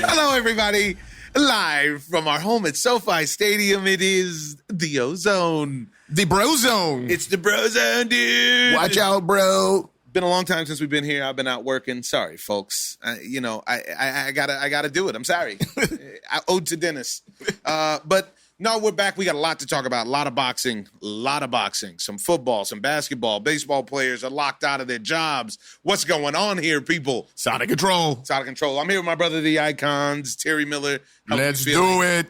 Hello, everybody. Live from our home at SoFi Stadium, it is the O-ZONE. The Bro Zone. It's the Bro Zone, dude. Watch out, bro. Been a long time since we've been here. I've been out working. Sorry, folks. I gotta do it. I'm sorry. I owed to Dennis. But no, we're back. We got a lot to talk about. A lot of boxing. Some football, some basketball. Baseball players are locked out of their jobs. What's going on here, people? It's out of control. It's out of control. I'm here with my brother, the Icons, Terry Miller. Let's do it.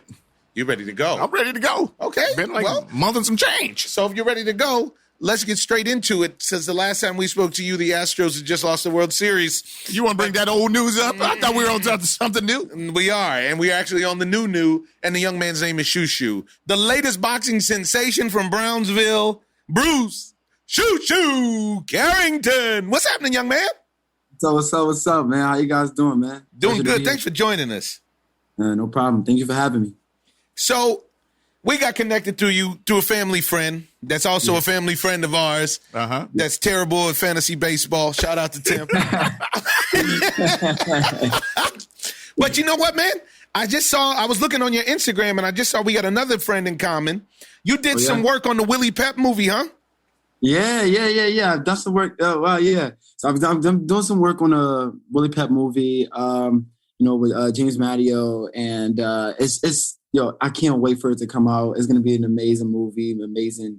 You ready to go? I'm ready to go. Okay. Been like a month and some change. So if you're ready to go, let's get straight into it. Since the last time we spoke to you, the Astros had just lost the World Series. You want to bring that old news up? I thought we were on to something new. We are, and we are actually on the new, and the young man's name is Shu Shu. The latest boxing sensation from Brownsville, Bruce Shu Shu Carrington. What's happening, young man? So what's up, man? How you guys doing, man? Doing good. Thanks for joining us. No problem. Thank you for having me. So we got connected through you to a family friend that's also a family friend of ours. That's terrible at fantasy baseball. Shout out to Tim. But you know what, man? I was looking on your Instagram and I just saw we got another friend in common. You did some work on the Willie Pep movie, huh? Yeah. I've done some work. Yeah. So I'm doing some work on a Willie Pep movie, with James Matteo, and it's I can't wait for it to come out. It's gonna be an amazing movie, amazing,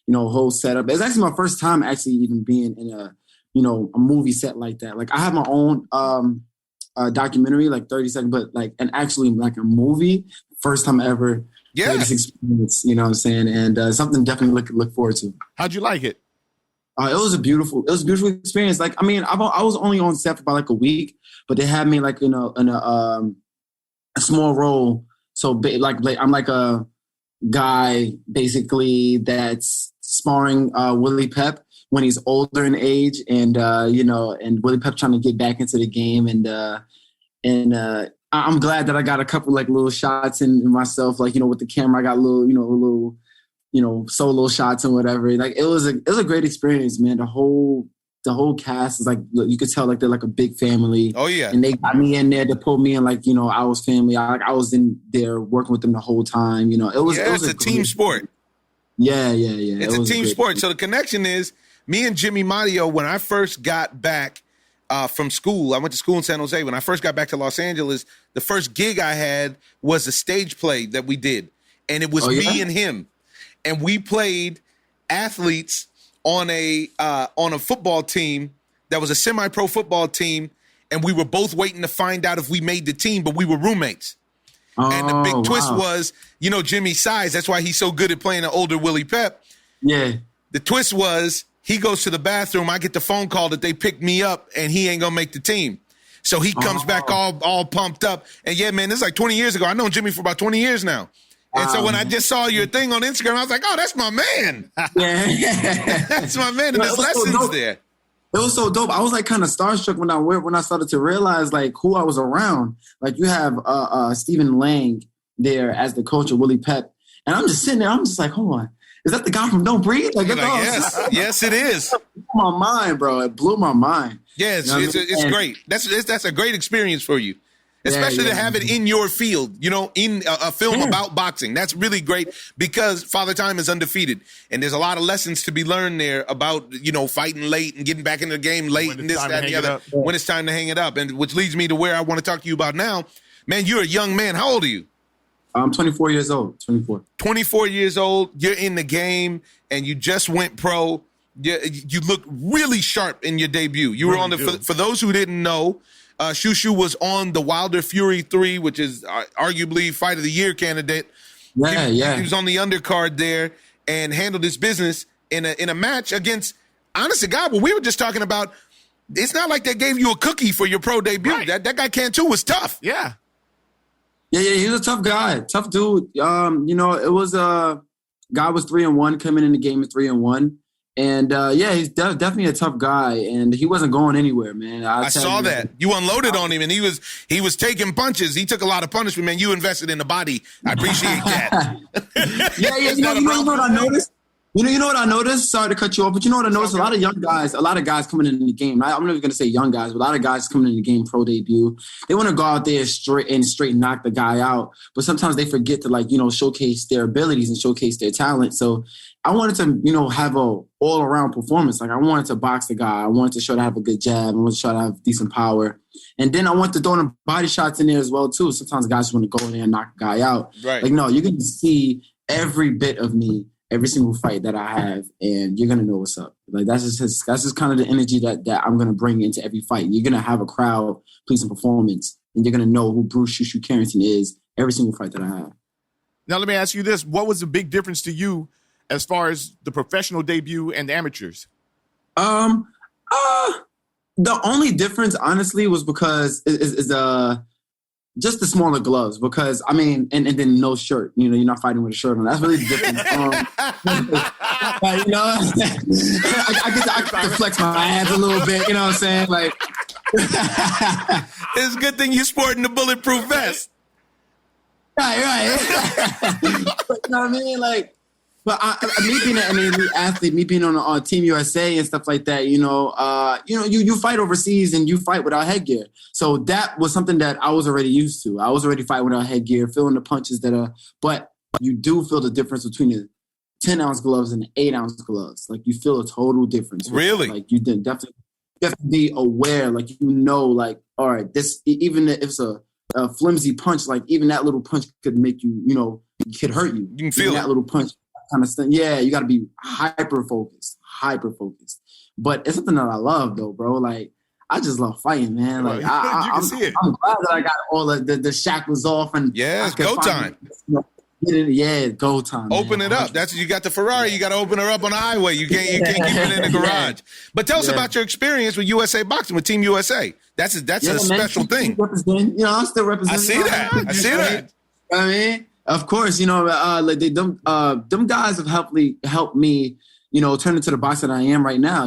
whole setup. It's actually my first time actually even being in a movie set like that. Like I have my own documentary, like 30 seconds, but and actually like a movie, first time ever. Yeah, this experience, you know what I'm saying, and something definitely look forward to. How'd you like it? It was a beautiful experience. Like, I mean, I was only on set for about like a week, but they had me like in a small role. So like I'm like a guy basically that's sparring Willie Pep when he's older in age, and and Willie Pep trying to get back into the game, and I'm glad that I got a couple like little shots in myself, like with the camera I got little solo shots and whatever. Like it was a great experience, man. The whole cast is like, you could tell like they're like a big family. Oh yeah. And they got me in there to pull me in, like, I was family. I was in there working with them the whole time. It was a team sport. Yeah. It's a team sport. So the connection is me and Jimmy Matteo, when I first got back from school, I went to school in San Jose. When I first got back to Los Angeles, the first gig I had was a stage play that we did. And it was me and him. And we played athletes on a football team that was a semi-pro football team, and we were both waiting to find out if we made the team, but we were roommates. And the big twist was, Jimmy's size. That's why he's so good at playing an older Willie Pep. Yeah. The twist was he goes to the bathroom. I get the phone call that they picked me up, and he ain't gonna make the team. So he comes back all pumped up. And yeah, man, this is like 20 years ago. I've known Jimmy for about 20 years now. And so when I just saw your thing on Instagram, I was like, oh, that's my man. Yeah. That's my man. And there's lessons there. It was so dope. I was like kind of starstruck when I started to realize like who I was around. Like you have Stephen Lang there as the coach of Willie Pep. And I'm just sitting there. I'm just like, hold on. Is that the guy from Don't Breathe? Like yes, it is. It blew my mind, bro. It blew my mind. Yeah, it's great. That's a great experience for you. Especially to have it in your field, in a film about boxing. That's really great because Father Time is undefeated. And there's a lot of lessons to be learned there about, fighting late and getting back into the game late and this, that, and the other. When it's time to hang it up. And which leads me to where I want to talk to you about now. Man, you're a young man. How old are you? I'm 24 years old. 24. 24 years old. You're in the game and you just went pro. You look really sharp in your debut. You were on for those who didn't know, Shu Shu was on the Wilder Fury 3, which is arguably Fight of the Year candidate. Yeah. He was on the undercard there and handled his business in a match against, honest to God, what we were just talking about. It's not like they gave you a cookie for your pro debut. Right. That guy Cantu was tough. Yeah. Yeah, he was a tough guy, tough dude. It was guy was 3-1 coming in the game at 3-1. And he's definitely a tough guy, and he wasn't going anywhere, man. I saw that. You unloaded on him, and he was taking punches. He took a lot of punishment, man. You invested in the body. I appreciate that. You know what I noticed? You know what I noticed? Sorry to cut you off, but you know what I noticed? A lot of young guys, a lot of guys coming in the game. I'm not even going to say young guys, but a lot of guys coming in the game pro debut. They want to go out there straight knock the guy out, but sometimes they forget to showcase their abilities and showcase their talent. So I wanted to have a all around performance. Like I wanted to box the guy. I wanted to show that I have a good jab. I wanted to show that I have decent power, and then I want to throw in body shots in there as well too. Sometimes guys just want to go in there and knock a guy out. Right? Like no, you're going to see every bit of me. Every single fight that I have, and you're gonna know what's up. Like that's just kind of the energy that I'm gonna bring into every fight. You're gonna have a crowd pleasing performance, and you're gonna know who Bruce Shu Shu Carrington is every single fight that I have. Now let me ask you this: what was the big difference to you as far as the professional debut and the amateurs? The only difference, honestly, was because just the smaller gloves, because I mean, and then no shirt. You're not fighting with a shirt on. That's really the difference. I get to flex my abs a little bit. You know what I'm saying? Like, it's a good thing you're sporting the bulletproof vest. Right. But, you know what I mean? Like, but me being an elite athlete, me being on Team USA and stuff like that, you fight overseas and you fight without headgear. So that was something that I was already used to. I was already fighting without headgear, feeling the punches but you do feel the difference between the 10-ounce gloves and the 8-ounce gloves. Like you feel a total difference. Really? Like you definitely have to be aware. Like like, all right, this, even if it's a flimsy punch, like even that little punch could make you, could hurt you. You can feel that little punch. Kind of stuff. Yeah, you got to be hyper focused. But it's something that I love, though, bro. Like I just love fighting, man. Like I'm glad that I got all the shackles off and it's go time. Go time. Open man. it up. That's you got the Ferrari. You got to open her up on the highway. You can't keep it in the garage. But tell us about your experience with USA Boxing, with Team USA. That's a special thing. I'm still representing. I see that. I mean. Of course, them guys have helped me, turn into the boxer that I am right now.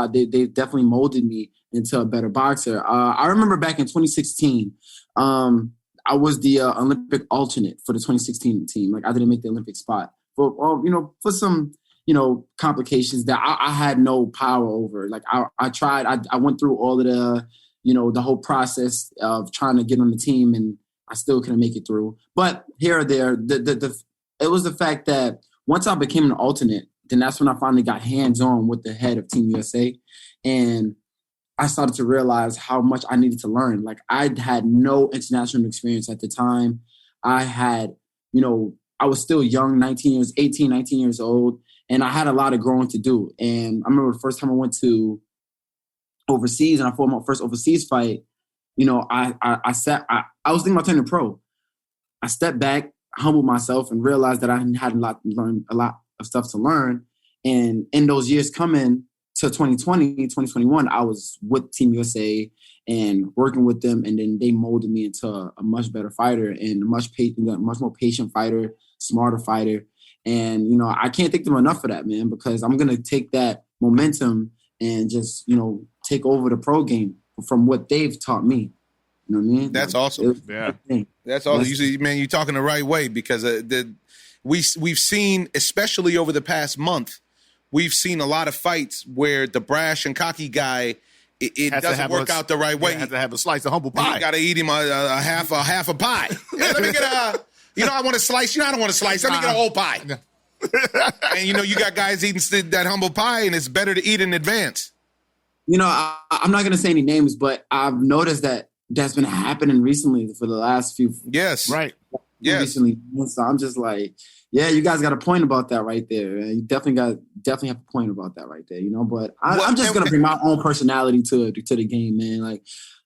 They definitely molded me into a better boxer. I remember back in 2016, I was the Olympic alternate for the 2016 team. Like I didn't make the Olympic spot for some complications that I had no power over. Like I tried. I went through all of the the whole process of trying to get on the team, and I still couldn't make it through. But here or there, it was the fact that once I became an alternate, then that's when I finally got hands-on with the head of Team USA. And I started to realize how much I needed to learn. Like I had no international experience at the time. I had, I was still young, 19 years old, and I had a lot of growing to do. And I remember the first time I went to overseas and I fought my first overseas fight, I was thinking about turning pro. I stepped back, humbled myself, and realized that I had a lot of stuff to learn. And in those years coming to 2020, 2021, I was with Team USA and working with them, and then they molded me into a much better fighter and a much more patient fighter, smarter fighter. And I can't thank them enough for that, man, because I'm gonna take that momentum and just take over the pro game from what they've taught me. You know what I mean? That's awesome. That's awesome. You see, man, you're talking the right way, because we've seen, especially over the past month, we've seen a lot of fights where the brash and cocky guy, it doesn't work out the right way. You have to have a slice of humble pie. You got to eat him a half a pie. Yeah, let me get I want a slice. I don't want a slice. Let me get a whole pie. And you got guys eating that humble pie, and it's better to eat in advance. I'm not going to say any names, but I've noticed that's been happening recently for the last few. Yes. Right. Yes. Recently. So I'm just like, yeah, you guys got a point about that right there. You definitely have a point about that right there, But I'm just going to bring my own personality to the game, man. Like,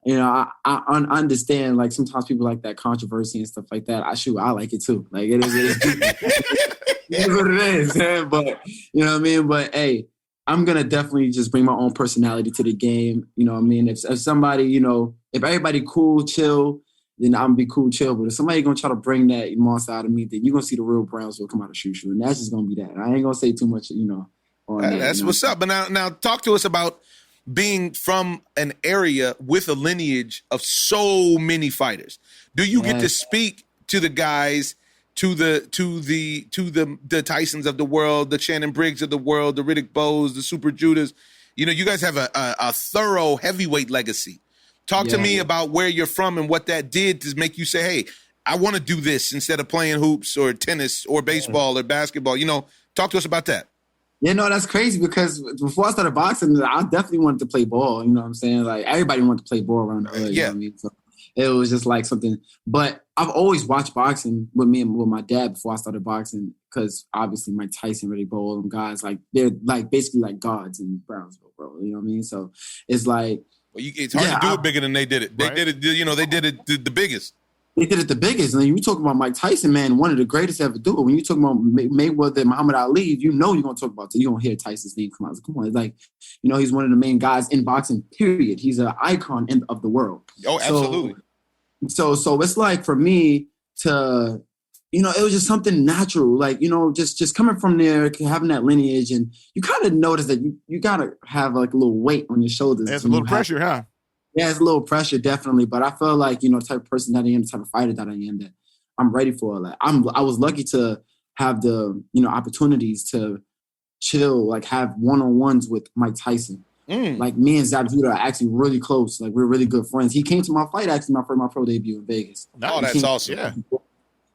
I understand, like, sometimes people like that controversy and stuff like that. I like it too. Like, it is what it is, man. But, you know what I mean? But, hey, I'm going to definitely just bring my own personality to the game. You know what I mean? If somebody, if everybody cool, chill, then I'm going to be cool, chill. But if somebody going to try to bring that monster out of me, then you're going to see the real Brownsville come out of Shu Shu. And that's just going to be that. I ain't going to say too much, on that. That's what's up. But now talk to us about being from an area with a lineage of so many fighters. Do you get to speak to the guys to the Tysons of the world, the Shannon Briggs of the world, the Riddick Bowes, the Super Judas. You know, you guys have a thorough heavyweight legacy. Talk to me about where you're from and what that did to make you say, hey, I want to do this instead of playing hoops or tennis or baseball or basketball. You know, talk to us about that. Yeah, no, that's crazy because before I started boxing, I definitely wanted to play ball. You know what I'm saying? Like, everybody wanted to play ball around the hood. You know what I mean? So it was just like something. But I've always watched boxing with me and with my dad before I started boxing because obviously Mike Tyson, Riddick Bowe, them guys, like, they're like basically like gods in Brownsville, bro. You know what I mean? So it's like. Well, it's hard to do it bigger than they did it. They did it, you know, they did it the biggest. They did it the biggest. And then you talk about Mike Tyson, man, one of the greatest to ever do it. When you talk about Mayweather, Muhammad Ali, you know you're going to talk about it. You're going to hear Tyson's name come out. Come on. It's like, you know, he's one of the main guys in boxing, period. He's an icon of the world. Oh, absolutely. So it's like for me to, you know, it was just something natural. Like, you know, just coming from there, having that lineage. And you kind of notice that you got to have like a little weight on your shoulders. There's a little pressure, huh? Yeah, it's a little pressure, definitely. But I feel like, you know, the type of person that I am, the type of fighter that I am, that I'm ready for all that. I was lucky to have the, you know, opportunities to chill, like have one-on-ones with Mike Tyson. Like me and Zab Judah are actually really close. Like we're really good friends. He came to my fight, actually, my pro debut in Vegas. Oh, that's awesome.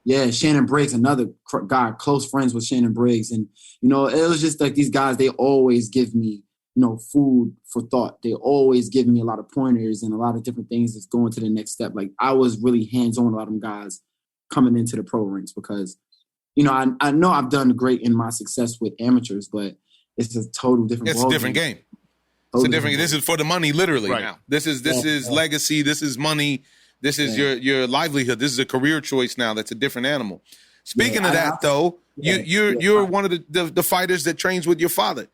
Yeah, Shannon Briggs, another guy, close friends with Shannon Briggs. And, you know, it was just like these guys, they always give me, you know, food for thought. They always give me a lot of pointers and a lot of different things that's going to the next step. Like I was really hands-on with a lot of them guys coming into the pro ranks because, you know, I know I've done great in my success with amateurs, but it's a total different It's a different game. It's a different. This is for the money, literally. Right. Now, this is legacy. This is money. This is your livelihood. This is a career choice now. That's a different animal. Speaking of that, though, you're one of the fighters that trains with your father.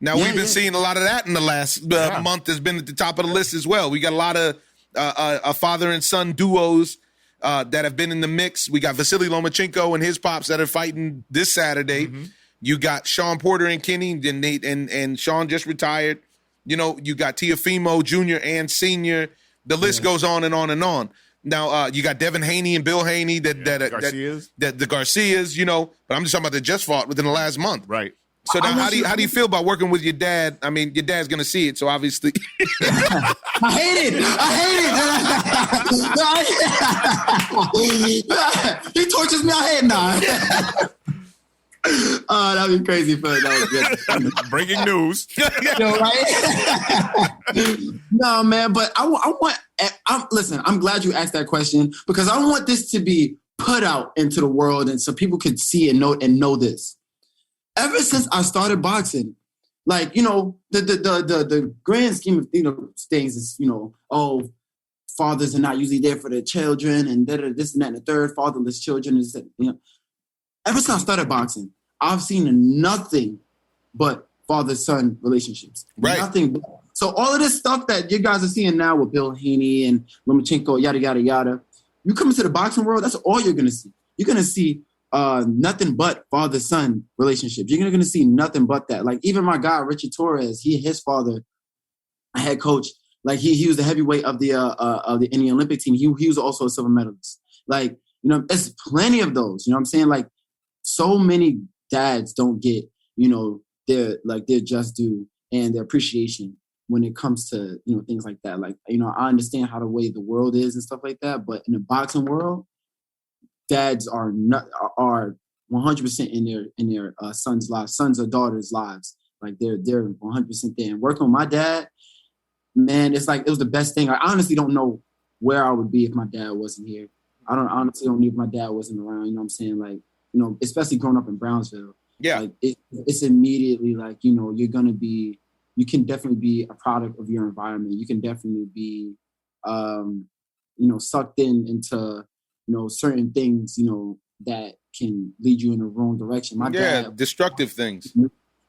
Now, we've been seeing a lot of that in the last month. Has been at the top of the list as well. We got a lot of a father and son duos that have been in the mix. We got Vasily Lomachenko and his pops that are fighting this Saturday. Mm-hmm. You got Sean Porter and Kenny, and Sean just retired. You know, you got Teofimo Jr. and Sr. The list goes on and on and on. Now, you got Devin Haney and Bill Haney, the Garcias, you know, but I'm just talking about that just fought within the last month. Right. So now, how do you feel about working with your dad? I mean, your dad's gonna see it, so obviously. I hate it. He tortures me. I hate it now. Oh, that'd be crazy, but that was good. Breaking news. You know, right? No, man, but listen, I'm glad you asked that question because I want this to be put out into the world and so people can see and know this. Ever since I started boxing, like, you know, the grand scheme of, you know, things is, you know, oh, fathers are not usually there for their children and this and that and the third, fatherless children. Is that, you know, ever since I started boxing, I've seen nothing but father-son relationships. Right. Nothing but. So all of this stuff that you guys are seeing now with Bill Haney and Lomachenko, yada, yada, yada, you come into the boxing world, that's all you're going to see. You're going to see nothing but father-son relationships. You're going to see nothing but that. Like even my guy, Richard Torres, his father, a head coach, like he was the heavyweight of the in the Olympic team. He was also a silver medalist. Like, you know, there's plenty of those, you know what I'm saying? Like so many dads don't get, you know, their just due and their appreciation when it comes to, you know, things like that. Like, you know, I understand how the way the world is and stuff like that, but in the boxing world, dads are 100% in their sons' lives, sons or daughters' lives. Like they're 100% there. And working with my dad, man, it's like it was the best thing. I honestly don't know where I would be if my dad wasn't here. I honestly don't know if my dad wasn't around. You know what I'm saying? Like, you know, especially growing up in Brownsville. Yeah. Like it's immediately like, you know, you can definitely be a product of your environment. You can definitely be, you know, sucked into, you know, certain things, you know, that can lead you in the wrong direction. My dad, destructive things.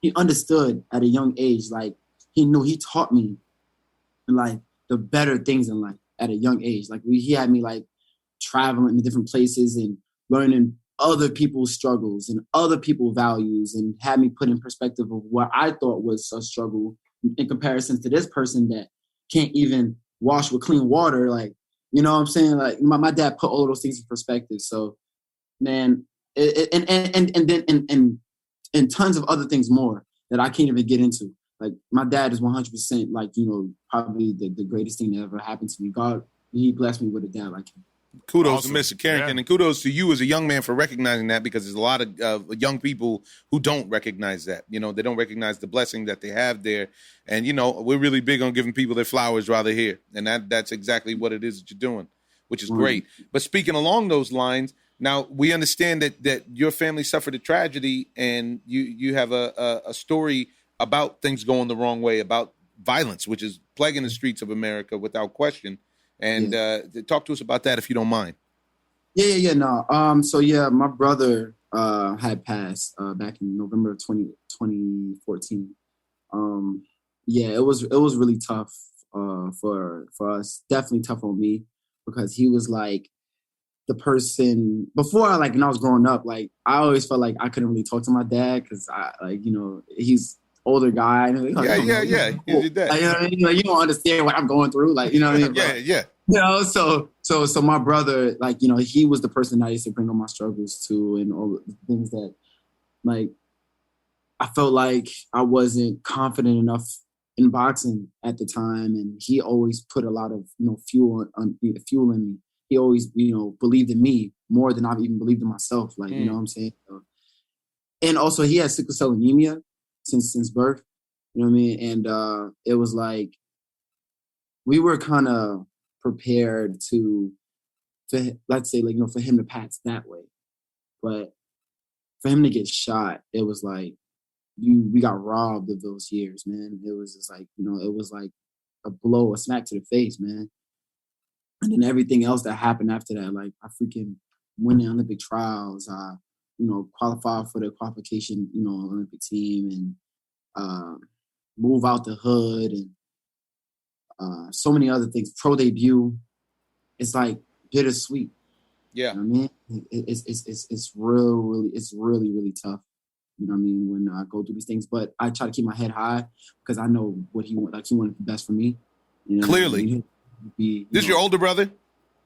He understood at a young age, like he taught me like the better things in life at a young age. Like he had me like traveling to different places and learning other people's struggles and other people's values and had me put in perspective of what I thought was a struggle in comparison to this person that can't even wash with clean water. Like, you know what I'm saying? Like my dad put all of those things in perspective. So, man, and tons of other things more that I can't even get into. Like my dad is 100% like, probably the greatest thing that ever happened to me. God, he blessed me with a dad like him. Kudos Awesome. to Mr. Carrington, and kudos to you as a young man for recognizing that, because there's a lot of young people who don't recognize that. They don't recognize the blessing that they have there. And, we're really big on giving people their flowers while they're here. And that's exactly what it is that you're doing, which is great. But speaking along those lines, now we understand that your family suffered a tragedy, and you have a story about things going the wrong way, about violence, which is plaguing the streets of America without question. And talk to us about that if you don't mind. No. My brother had passed back in November of 2014. It was really tough for us. Definitely tough on me, because he was like the person before. Like when I was growing up, like I always felt like I couldn't really talk to my dad because he's older guy. Yeah. He's your dad. Like, you don't understand what I'm going through. Like, you know what I mean? Yeah. So my brother, like, he was the person that I used to bring all my struggles to, and all the things that, like, I felt like I wasn't confident enough in boxing at the time, and he always put a lot of fuel in me. He always believed in me more than I've even believed in myself. Like you know what I'm saying. And also he had sickle cell anemia since birth. You know what I mean. And it was like we were kind of prepared for him to pass that way, but for him to get shot, it was like we got robbed of those years, man. It was just like it was like a smack to the face, man. And then everything else that happened after that, like I freaking win the Olympic trials, qualify for the qualification, Olympic team, and move out the hood, and so many other things. Pro debut, it's like bittersweet. Yeah, you know what I mean, it's really, really tough. You know what I mean, when I go through these things, but I try to keep my head high because I know what he wanted. Like he wanted the best for me. Clearly, this your older brother?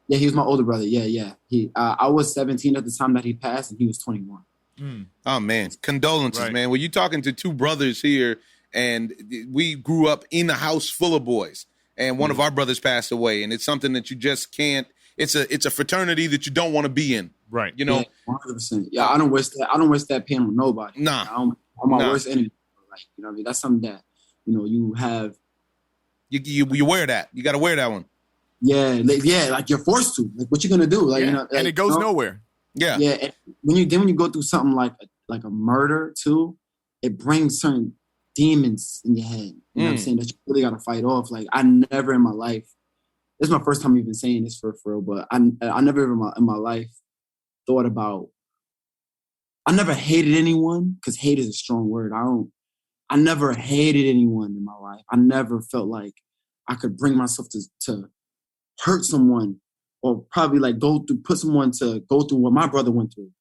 Yeah, he was my older brother. Yeah. I was 17 at the time that he passed, and he was 21. Oh man, condolences, man. Well, you talking to two brothers here, and we grew up in a house full of boys, and one of our brothers passed away, and it's something that you just can't. It's a fraternity that you don't want to be in, right? 100%. Yeah, I don't wish that pain on nobody. Nah, I'm my worst enemy. Like I mean, that's something that you have. You wear that. You got to wear that one. Yeah, like you're forced to. Like, what you gonna do? Like, and it goes nowhere. Yeah. And when you go through something like a murder too, it brings certain demons in your head. You know what I'm saying? That you really gotta fight off. Like, I never in my life. This is my first time even saying this for real, but I never in my life thought about. I never hated anyone, because hate is a strong word. I never hated anyone in my life. I never felt like I could bring myself to hurt someone, or probably like put someone to go through what my brother went through. You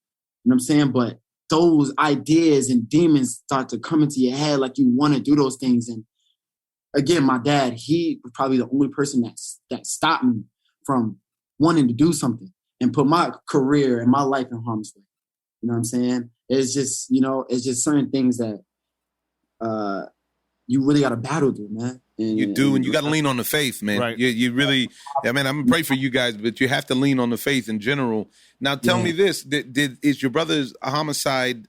know what I'm saying? But those ideas and demons start to come into your head, like you want to do those things. And again, my dad, he was probably the only person that stopped me from wanting to do something and put my career and my life in harm's way. You know what I'm saying? It's just, it's just certain things that you really got to battle through, man. And you got to lean on the faith, man. Right. You really, I'm gonna pray for you guys, but you have to lean on the faith in general. Now, tell me this: is your brother's homicide?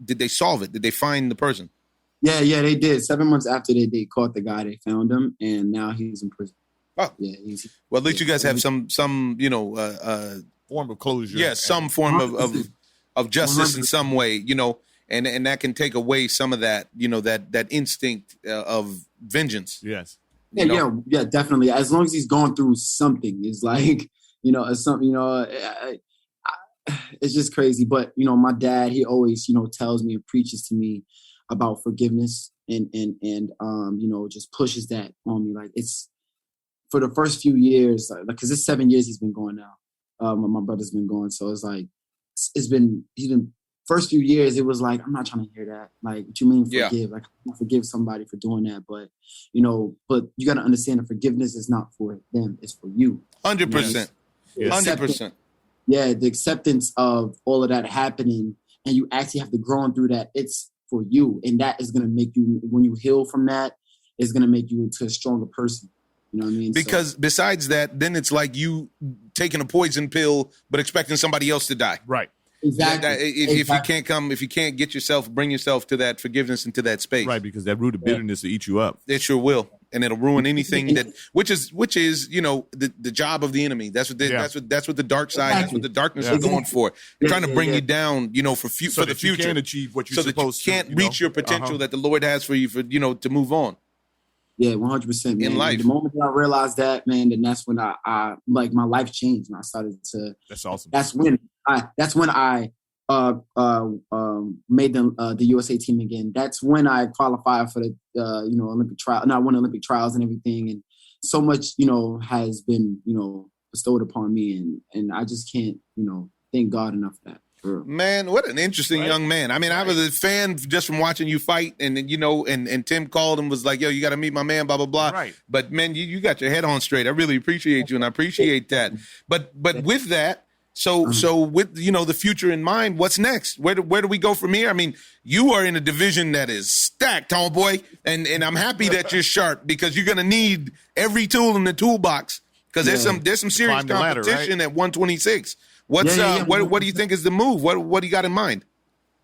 Did they solve it? Did they find the person? Yeah, they did. 7 months after they caught the guy, they found him, and now he's in prison. Oh, yeah. Well, at least you guys have some form of closure. Yeah, some form of justice 100%. In some way, and that can take away some of that, that instinct of vengeance. Yes. Yeah, definitely. As long as he's going through something, it's like, it's just crazy. But, my dad, he always, tells me and preaches to me about forgiveness and just pushes that on me. Like, it's for the first few years, like, cause it's 7 years he's been going now. My brother's been going. So it's like, he's been first few years, it was like, I'm not trying to hear that. Like, what you mean forgive? Yeah. Like, I can't forgive somebody for doing that. But, but you got to understand that forgiveness is not for them. It's for you. 100%. 100%. the acceptance of all of that happening, and you actually have to grow through that. It's for you, and that is going to make you, when you heal from that, it's going to make you into a stronger person. You know what I mean? Because besides that, then it's like you taking a poison pill but expecting somebody else to die. Right. Exactly. If you can't bring yourself to that forgiveness and to that space. Right, because that root of bitterness will eat you up. It sure will. And it'll ruin anything which is the job of the enemy. That's what the dark side, that's what the darkness is going for. They're trying to bring you down, for the future. You can achieve what you're supposed to. So that you can't reach your potential that the Lord has for you to move on. Yeah, 100%, man. In life. The moment that I realized that, man, then that's when I like my life changed, and I started to. That's awesome. That's when I made the USA team again. That's when I qualified for the Olympic trial. And I won Olympic trials and everything, and so much has been bestowed upon me, and I just can't thank God enough for that. Man, what an interesting young man. I mean, I was a fan just from watching you fight, and and Tim called and was like, yo, you got to meet my man, blah, blah, blah. Right. But, man, you got your head on straight. I really appreciate you, and I appreciate that. But with that, so with, the future in mind, what's next? Where do we go from here? I mean, you are in a division that is stacked, homeboy, and I'm happy that you're sharp, because you're going to need every tool in the toolbox, because there's some serious competition at 126. What do you think is the move? What do you got in mind?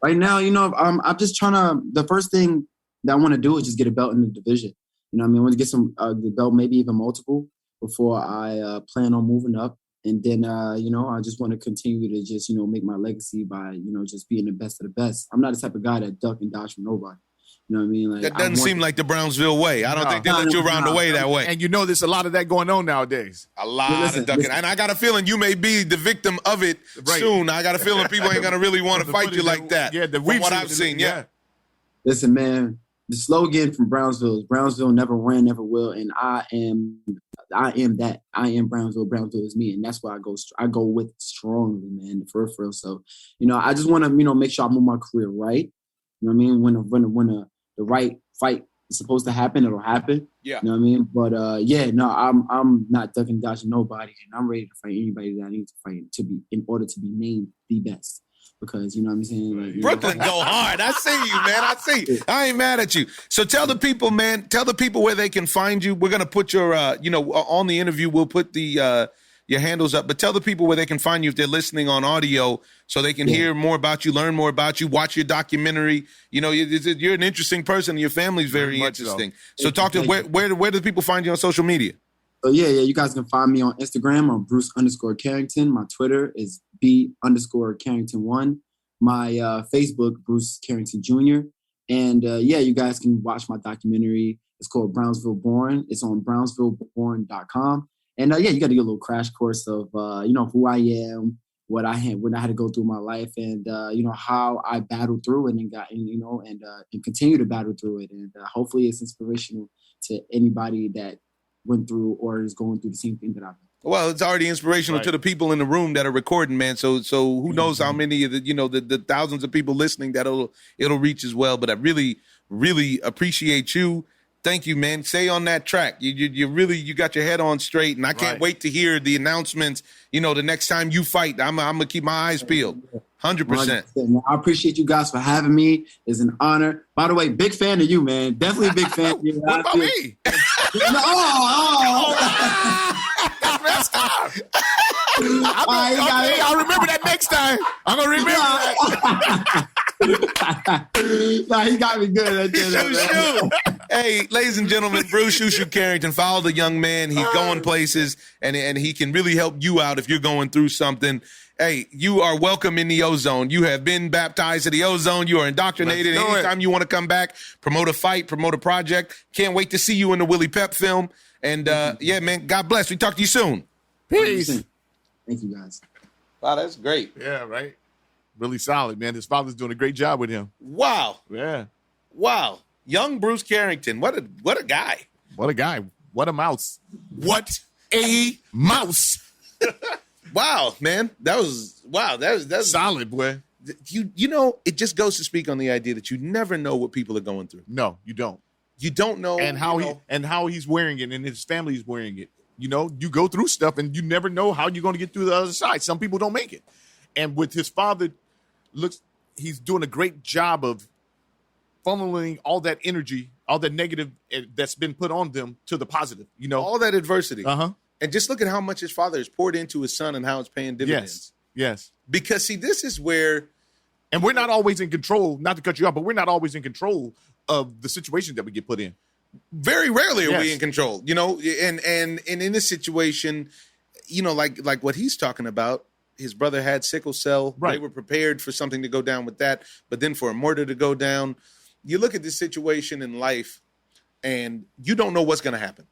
Right now, I'm just trying to. The first thing that I want to do is just get a belt in the division. I want to get the belt, maybe even multiple, before I plan on moving up. And then, I just want to continue to just, make my legacy by, just being the best of the best. I'm not the type of guy that duck and dodge from nobody. You know what I mean? Like, that doesn't seem like the Brownsville way. I don't think they let you around the way that way. And there's a lot of that going on nowadays. A lot of ducking. And I got a feeling you may be the victim of it soon. I got a feeling people ain't going to really want to fight you like that. Yeah, from what I've seen, yeah. Listen, man, the slogan from Brownsville is Brownsville never ran, never will. And I am that. I am Brownsville. Brownsville is me. And that's why I go with strongly, man, for real. So, I just want to, make sure I move my career right. You know what I mean? When the right fight is supposed to happen, it'll happen. Yeah. You know what I mean? But I'm not ducking dodging nobody, and I'm ready to fight anybody that I need to fight in order to be named the best. Because you know what I'm saying? Like, Brooklyn go hard. I see you, man. I see. I ain't mad at you. So tell the people, man. Tell the people where they can find you. We're gonna put your, on the interview. We'll put the your handles up. But tell the people where they can find you if they're listening on audio, so they can hear more about you, learn more about you, watch your documentary. You're an interesting person, and your family's very interesting. So talk to where do people find you on social media? So you guys can find me on Instagram on Bruce_Carrington. My Twitter is B_Carrington1. My Facebook, Bruce Carrington Jr. And you guys can watch my documentary. It's called Brownsville Born. It's on brownsvilleborn.com. And you got to get a little crash course of who I am, what I had to go through my life, and how I battled through it and continue to battle through it. And hopefully it's inspirational to anybody that went through or is going through the same thing that I've been. Well, it's already inspirational to the people in the room that are recording, man. So who knows how many of the thousands of people listening that it'll reach as well. But I really, really appreciate you. Thank you, man. Stay on that track. You got your head on straight, and I can't wait to hear the announcements. The next time you fight, I'm gonna keep my eyes peeled. 100%. I appreciate you guys for having me. It's an honor. By the way, big fan of you, man. Definitely a big fan of you. What about me? Messed up. I'll remember that next time. I'm gonna remember that. He got me good. Shoo. Hey, ladies and gentlemen, Bruce Shu Shu Carrington. Follow the young man. He's going places, and he can really help you out if you're going through something. Hey, you are welcome in the O-Zone. You have been baptized to the O-Zone. You are indoctrinated. Anytime you want to come back, promote a fight, promote a project. Can't wait to see you in the Willie Pep film. And, man, God bless. We talk to you soon. Peace. Thank you, guys. Wow, that's great. Yeah, right. Really solid, man. His father's doing a great job with him. Wow. Yeah. Wow. Young Bruce Carrington. What a guy. What a guy. What a mouse. What a mouse. Wow, man. That's solid, boy. It just goes to speak on the idea that you never know what people are going through. No, you don't. You don't know. And how he's wearing it, and his family's wearing it. You know, you go through stuff and you never know how you're going to get through the other side. Some people don't make it. And with his father, he's doing a great job of funneling all that energy, all that negative that's been put on them to the positive, you know. All that adversity. Uh-huh. And just look at how much his father has poured into his son and how it's paying dividends. Yes. Because, see, this is where... And we're not always in control, not to cut you off, but we're not always in control of the situation that we get put in. Very rarely are we in control, you know, and in this situation, you know, like what he's talking about, his brother had sickle cell. Right. They were prepared for something to go down with that. But then for a murder to go down, you look at this situation in life and you don't know what's going to happen.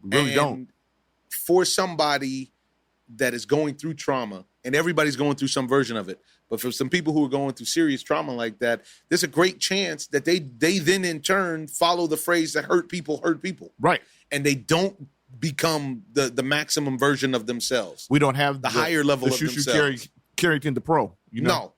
Really don't. For somebody that is going through trauma, and everybody's going through some version of it, but for some people who are going through serious trauma like that, there's a great chance that they then in turn follow the phrase that hurt people. Right. And they don't become the maximum version of themselves. We don't have the higher level of Shu themselves. Shu Carrington, the pro. You know?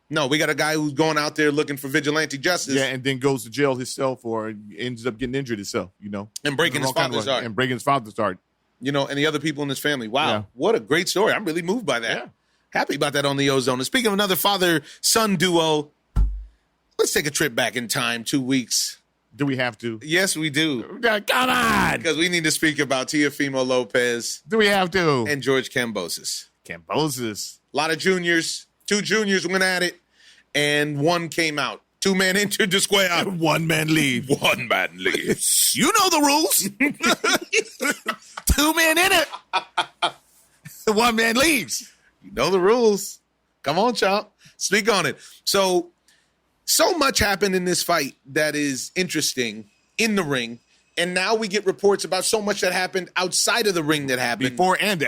No, we got a guy who's going out there looking for vigilante justice. Yeah, and then goes to jail himself or ends up getting injured himself, you know. And breaking his father's heart. And breaking his father's heart. You know, and the other people in his family. Wow, What a great story. I'm really moved by that. Yeah. Happy about that on the Ozone. And speaking of another father-son duo, let's take a trip back in time 2 weeks. Do we have to? Yes, we do. Come on! Because we need to speak about Teofimo Lopez. Do we have to? And George Kambosos. Kambosos. A lot of juniors. 2 juniors went at it, and 1 came out. 2 men entered the square. 1 man leave. 1 man leaves. You know the rules. 2 men in it. 1 man leaves. You know the rules. Come on, Chomp. Speak on it. So much happened in this fight that is interesting in the ring. And now we get reports about so much that happened outside of the ring that happened. Before and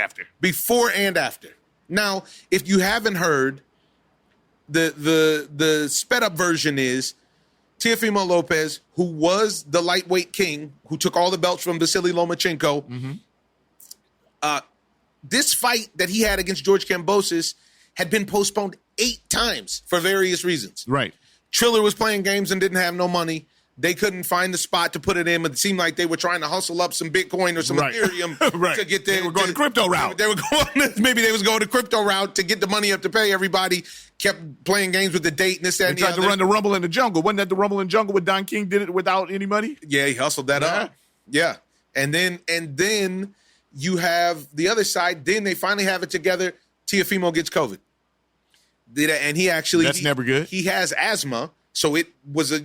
after. Now, if you haven't heard, the sped up version is Teofimo Lopez, who was the lightweight king, who took all the belts from Vasily Lomachenko. Mm-hmm. This fight that he had against George Kambosos had been postponed 8 times for various reasons. Right. Triller was playing games and didn't have no money. They couldn't find the spot to put it in. It seemed like they were trying to hustle up some Bitcoin or some Ethereum to get there. They were going the crypto route. Maybe they was going the crypto route to get the money up to pay everybody. Kept playing games with the date and this, that, and the other. They tried to run the Rumble in the Jungle. Wasn't that the Rumble in the Jungle with Don King did it without any money? Yeah, he hustled that up. Yeah. And then you have the other side. Then they finally have it together. Teofimo gets COVID. And he actually... That's never good. He has asthma. So it was a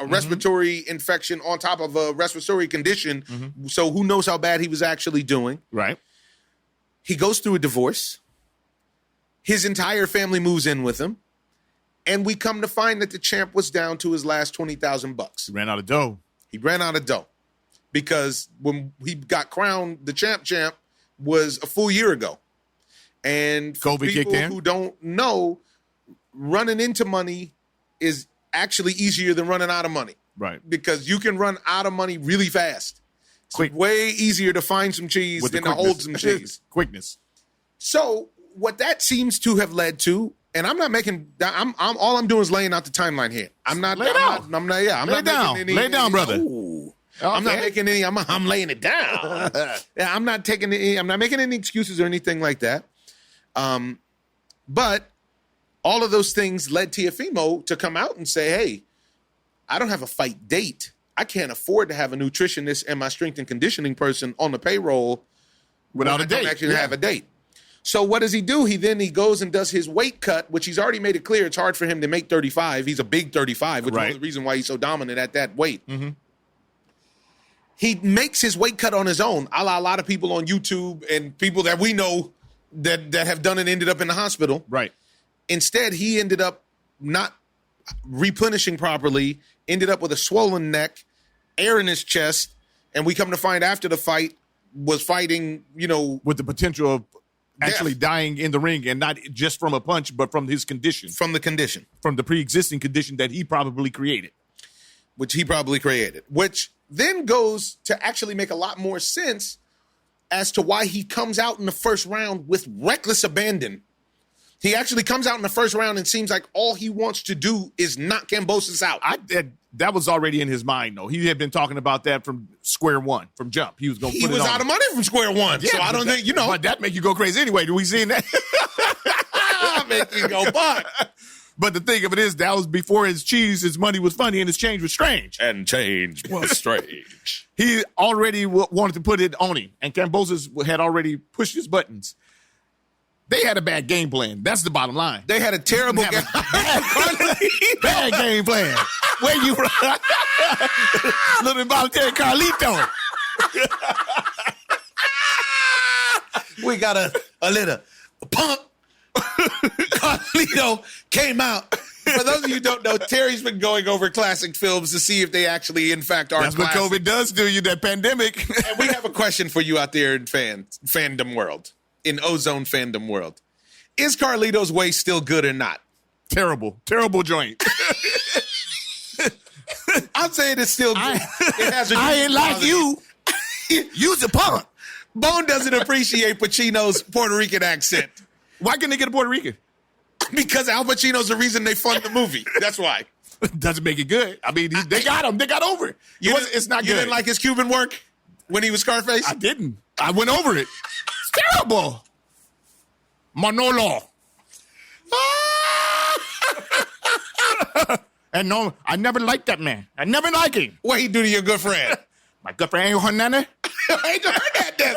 respiratory infection on top of a respiratory condition. Mm-hmm. So who knows how bad he was actually doing. Right. He goes through a divorce. His entire family moves in with him. And we come to find that the champ was down to his last $20,000. He ran out of dough. Because when he got crowned, the champ was a full year ago. And for COVID people kicked in. who don't know, running into money is actually easier than running out of money. Right. Because you can run out of money really fast. It's way easier to find some cheese than to hold some cheese. Quickness. So what that seems to have led to, and I'm not making, I'm all I'm doing is laying out the timeline here. I'm not, lay down. I'm not, yeah, I'm lay not down. making any. Lay down, brother. Okay. I'm not making any, I'm laying it down. Yeah, I'm not making any excuses or anything like that. But all of those things led Teofimo to come out and say, hey, I don't have a fight date. I can't afford to have a nutritionist and my strength and conditioning person on the payroll without a date. I don't actually have a date. So what does he do? He goes and does his weight cut, which he's already made it clear it's hard for him to make 35. He's a big 35, which is one of the reasons why he's so dominant at that weight. Mm-hmm. He makes his weight cut on his own, a la a lot of people on YouTube and people that we know that have done it ended up in the hospital. Right. Instead, he ended up not replenishing properly, ended up with a swollen neck, air in his chest, and we come to find after the fight was fighting, with the potential of actually dying in the ring, and not just from a punch, but from his condition. From the condition. From the pre-existing condition that he probably created. Which then goes to actually make a lot more sense as to why he comes out in the first round with reckless abandon He actually comes out in the first round and seems like all he wants to do is knock Kambosos out. That was already in his mind, though. He had been talking about that from square one, from jump. He was going to put it on. He was out of money from square one, yeah, so I don't think, you know. But that make you go crazy anyway. Do we see that? Make you go buck. But the thing of it is, that was before his money was funny and his change was strange. And change was strange. He already wanted to put it on him, and Kambosos had already pushed his buttons. They had a bad game plan. That's the bottom line. They had a terrible game. Bad game plan. Where you little involuntary Carlito. We got a little pump. Carlito came out. For those of you who don't know, Terry's been going over classic films to see if they actually, in fact, are That's classic. what COVID does to you, that pandemic. And we have a question for you out there in fandom world, in Ozone fandom world. Is Carlito's Way still good or not? Terrible joint. I'm saying it's still good. I ain't like you. You's a punk. Bone doesn't appreciate Pacino's Puerto Rican accent. Why can't they get a Puerto Rican? Because Al Pacino's the reason they fund the movie. That's why. Doesn't make it good. I mean, they got him. They got over it. It's not good. You didn't like his Cuban work when he was Scarface? I didn't. I went over it. It's terrible. Manolo. And no, I never liked that man. I never liked him. What he do to your good friend? My good friend Angel Hernandez. Angel Hernandez.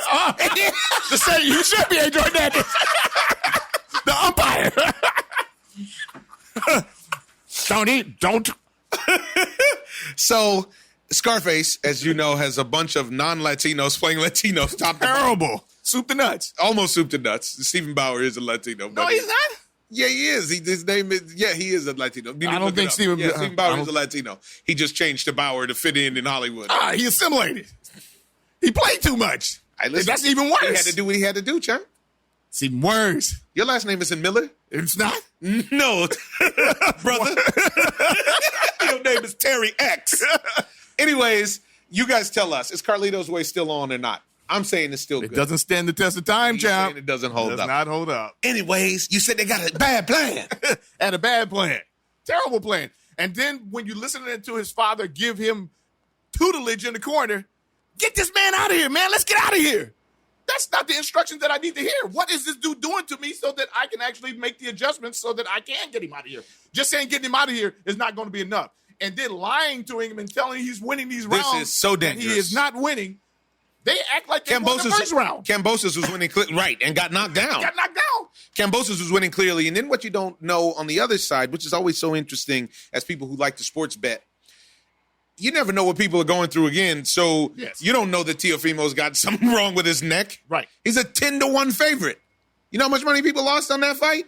The same, he should be Angel Hernandez. The umpire. Don't. So, Scarface, as you know, has a bunch of non-Latinos playing Latinos. Top Terrible. Soup to nuts. Almost soup to nuts. Stephen Bauer is a Latino. No, he's not. Yeah, he is. His name is. Yeah, he is a Latino. I don't think Stephen. Yeah, Stephen Bauer is a Latino. He just changed to Bauer to fit in Hollywood. He assimilated. He played too much. That's even worse. He had to do what he had to do, champ. It's even worse. Your last name isn't Miller? It's not? No, brother. Your name is Terry X. Anyways, you guys tell us, is Carlito's Way still on or not? I'm saying it's still good. It doesn't stand the test of time, champ. It doesn't hold up. Does not hold up. Anyways, you said they got a bad plan. Had a bad plan. Terrible plan. And then when you listen to his father give him tutelage in the corner, get this man out of here, man. Let's get out of here. That's not the instructions that I need to hear. What is this dude doing to me so that I can actually make the adjustments so that I can get him out of here? Just saying getting him out of here is not going to be enough. And then lying to him and telling him he's winning these rounds. This is so dangerous. He is not winning. They act like they won the first round. Kambosos was winning, right, and got knocked down. Kambosos was winning clearly. And then what you don't know on the other side, which is always so interesting as people who like to sports bet, you never know what people are going through again. So You don't know that Teofimo's got something wrong with his neck. Right. He's a 10-1 favorite. You know how much money people lost on that fight?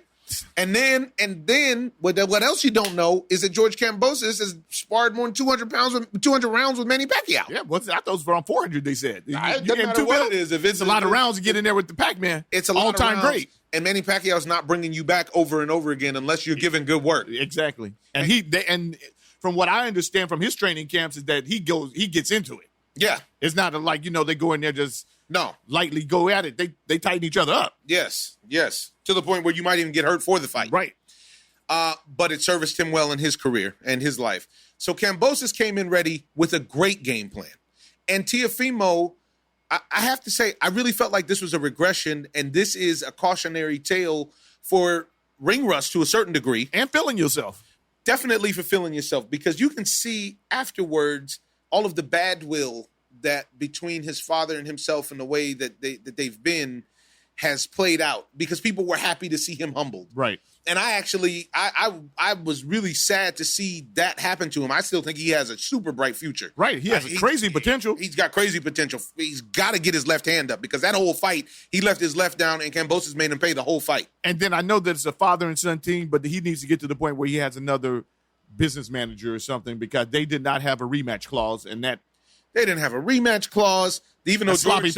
And then what else you don't know is that George Kambosos has sparred more than 200 rounds with Manny Pacquiao. Yeah, I thought it was around 400, they said. It doesn't matter what it is. If it's a lot of rounds to get in there with the Pac-Man. It's a lot all-time great. And Manny Pacquiao's not bringing you back over and over again unless you're giving good work. Exactly. And from what I understand from his training camps is that he gets into it. Yeah. It's not like, they go in there just lightly go at it. They tighten each other up. Yes. To the point where you might even get hurt for the fight. Right. But it serviced him well in his career and his life. So Kambosos came in ready with a great game plan. And Teofimo, I have to say, I really felt like this was a regression, and this is a cautionary tale for ring rust to a certain degree. And feeling yourself. Definitely fulfilling yourself, because you can see afterwards all of the bad will that between his father and himself and the way that they've been has played out, because people were happy to see him humbled. Right. And I actually, I was really sad to see that happen to him. I still think he has a super bright future. Right. He has crazy potential. He's got crazy potential. He's got to get his left hand up, because that whole fight, he left his left down and Kambosos made him pay the whole fight. And then I know that it's a father and son team, but he needs to get to the point where he has another business manager or something, because they did not have a rematch clause, and that they didn't have a rematch clause. Even though George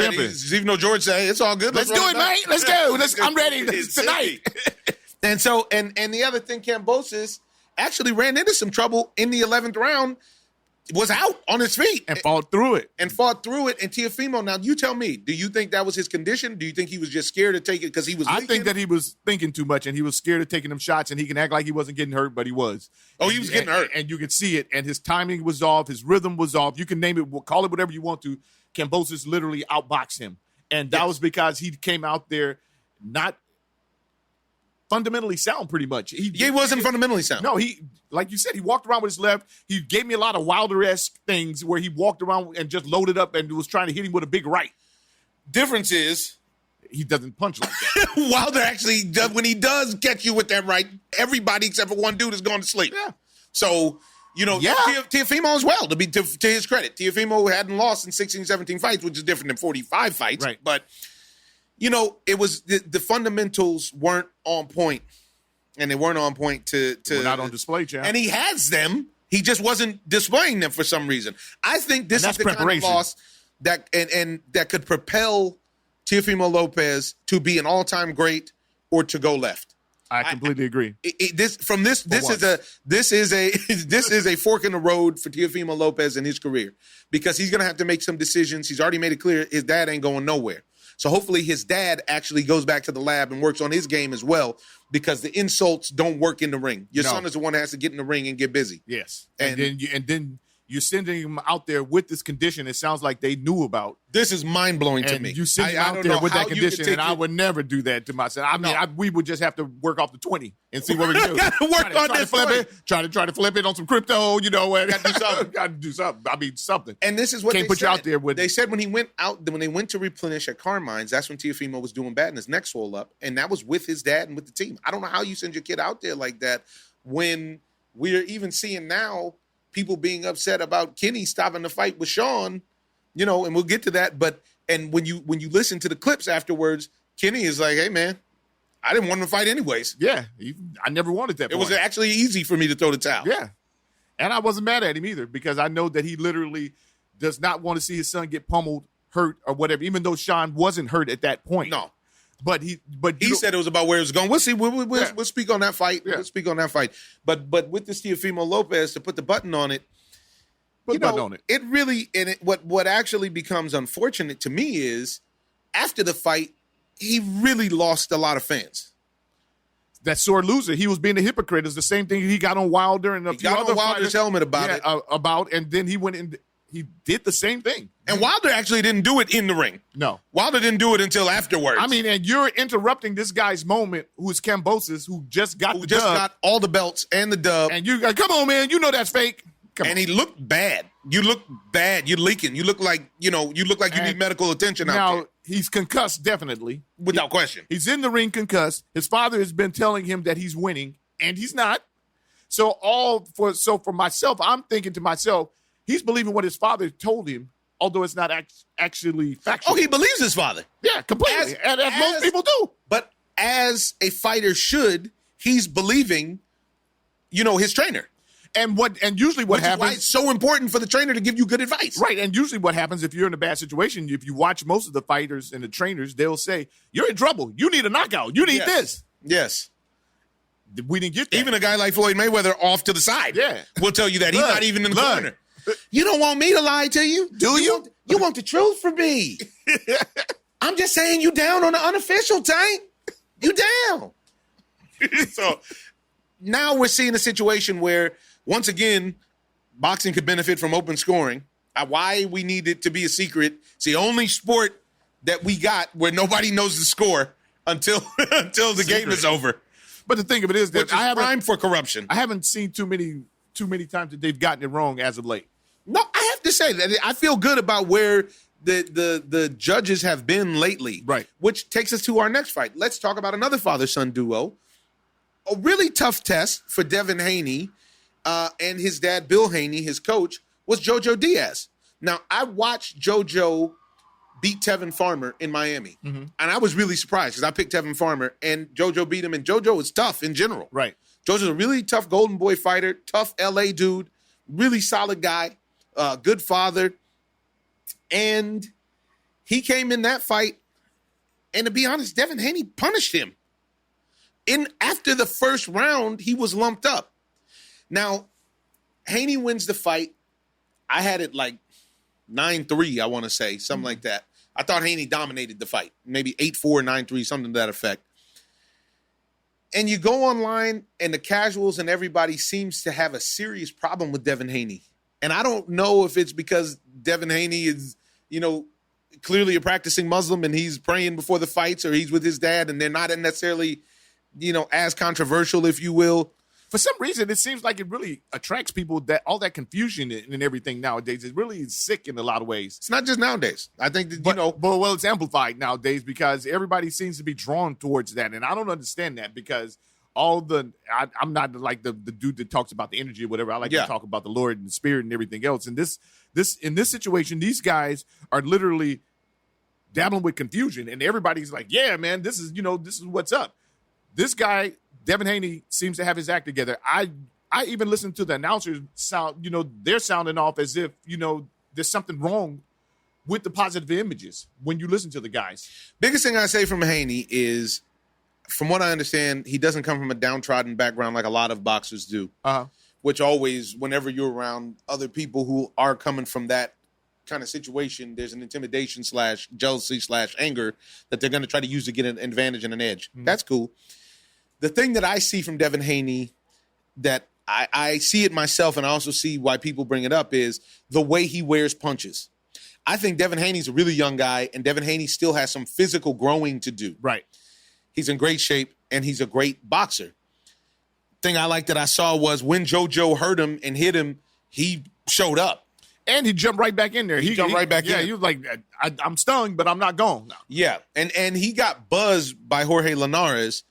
said it's all good. Let's do it, man. Let's go. I'm ready tonight. And so, and the other thing, Kambosos actually ran into some trouble in the 11th round. was out on his feet. And fought through it. And Teofimo, now you tell me, do you think that was his condition? Do you think he was just scared to take it because he was leaking? I think that he was thinking too much, and he was scared of taking them shots, and he can act like he wasn't getting hurt, but he was. Oh, he was getting hurt. And you could see it, and his timing was off, his rhythm was off. You can name it, call it whatever you want to. Kambosos literally outboxed him. And that was because he came out there not fundamentally sound pretty much. He wasn't fundamentally sound. No, like you said, he walked around with his left. He gave me a lot of Wilder-esque things where he walked around and just loaded up and was trying to hit him with a big right. Difference is he doesn't punch like that. Wilder actually does, when he does catch you with that right, everybody except for one dude is going to sleep. Yeah. So, Teofimo as well, to his credit. Teofimo hadn't lost in 16, 17 fights, which is different than 45 fights. Right. But, it was the fundamentals weren't on point. And they weren't on point to We're not on display, champ. And he has them. He just wasn't displaying them for some reason. I think this is the kind of loss that and that could propel Teofimo Lopez to be an all-time great or to go left. I completely agree. This is a fork in the road for Teofimo Lopez in his career because he's going to have to make some decisions. He's already made it clear his dad ain't going nowhere. So hopefully his dad actually goes back to the lab and works on his game as well because the insults don't work in the ring. Your son is the one that has to get in the ring and get busy. Yes. And then you're sending him out there with this condition it sounds like they knew about. This is mind-blowing to me. You send him out there with that condition, and I would never do that to myself. We would just have to work off the 20 and see what we can do. Try to flip it on some crypto, Got to do something. I mean, something. And this is what Can't they put said. You out there with. They said when he went out, when they went to replenish at Carmine's, that's when Teofimo was doing bad and his neck swelled up. And that was with his dad and with the team. I don't know how you send your kid out there like that when we're even seeing now people being upset about Kenny stopping the fight with Sean, and we'll get to that. But when you listen to the clips afterwards, Kenny is like, "Hey man, I didn't want him to fight anyways. Yeah, I never wanted that. It was actually easy for me to throw the towel. Yeah, and I wasn't mad at him either because I know that he literally does not want to see his son get pummeled, hurt, or whatever. Even though Sean wasn't hurt at that point. No. But he said it was about where it was going. We'll see. We'll speak on that fight. Yeah. We'll speak on that fight. But with this Teofimo Lopez to put the button on it, it really what actually becomes unfortunate to me is after the fight, he really lost a lot of fans. That sore loser. He was being a hypocrite. It's the same thing he got on Wilder and a few other Wilder's helmet about it. And then he went in. He did the same thing. And Wilder actually didn't do it in the ring. No. Wilder didn't do it until afterwards. I mean, and you're interrupting this guy's moment, who's Kambosos, who just got all the belts and the dub. And you come on, man, you know that's fake. He looked bad. You look bad. You're leaking. You look like, you need medical attention out there. Now, he's concussed, definitely. Without question. He's in the ring concussed. His father has been telling him that he's winning, and he's not. So for myself, I'm thinking to myself, he's believing what his father told him, although it's not actually factual. Oh, he believes his father. Yeah, completely. As most people do. But as a fighter should, he's believing, his trainer. And usually what happens. Why it's so important for the trainer to give you good advice. Right. And usually what happens if you're in a bad situation, if you watch most of the fighters and the trainers, they'll say, "You're in trouble. You need a knockout. You need this." Yes. We didn't get that. Even a guy like Floyd Mayweather off to the side will tell you that. He's not even in the corner. You don't want me to lie to you? Do you? You want the truth from me. I'm just saying you down on the unofficial, Tank. You down. So now we're seeing a situation where, once again, boxing could benefit from open scoring. Why we need it to be a secret. It's the only sport that we got where nobody knows the score until the game is over. But the thing of it is that I have prime for corruption. I haven't seen too many times that they've gotten it wrong as of late. No, I have to say that I feel good about where the judges have been lately. Right. Which takes us to our next fight. Let's talk about another father-son duo. A really tough test for Devin Haney and his dad, Bill Haney, his coach, was Jojo Diaz. Now, I watched Jojo beat Tevin Farmer in Miami. Mm-hmm. And I was really surprised because I picked Tevin Farmer and Jojo beat him. And Jojo is tough in general. Right. Jojo's a really tough Golden Boy fighter, tough LA dude, really solid guy. Good father. And he came in that fight, and to be honest, Devin Haney punished him. After the first round, he was lumped up. Now, Haney wins the fight, I had it like 9-3, I want to say, something like that. I thought Haney dominated the fight, maybe 8-4, 9-3, something to that effect. And you go online, and the casuals and everybody seems to have a serious problem with Devin Haney. And I don't know if it's because Devin Haney is, clearly a practicing Muslim and he's praying before the fights, or he's with his dad and they're not necessarily, as controversial, if you will. For some reason, it seems like it really attracts people, that all that confusion and everything nowadays. It really is sick in a lot of ways. It's not just nowadays. I think that, But it's amplified nowadays because everybody seems to be drawn towards that. And I don't understand that because I'm not like the dude that talks about the energy or whatever. I like to talk about the Lord and the Spirit and everything else. And in this situation, these guys are literally dabbling with confusion, and everybody's like, "Yeah, man, this is what's up." This guy, Devin Haney, seems to have his act together. I even listened to the announcers sound. They're sounding off as if there's something wrong with the positive images when you listen to the guys. Biggest thing I say from Haney is, from what I understand, he doesn't come from a downtrodden background like a lot of boxers do. Which always, whenever you're around other people who are coming from that kind of situation, there's an intimidation / jealousy / anger that they're going to try to use to get an advantage and an edge. Mm-hmm. That's cool. The thing that I see from Devin Haney, that I see it myself, and I also see why people bring it up, is the way he wears punches. I think Devin Haney's a really young guy, and Devin Haney still has some physical growing to do. Right. He's in great shape, and he's a great boxer. Thing I like that I saw was when JoJo hurt him and hit him, he showed up. And he jumped right back in there. He jumped right back in. Yeah, he was like, I'm stung, but I'm not gone. No. Yeah, and he got buzzed by Jorge Linares.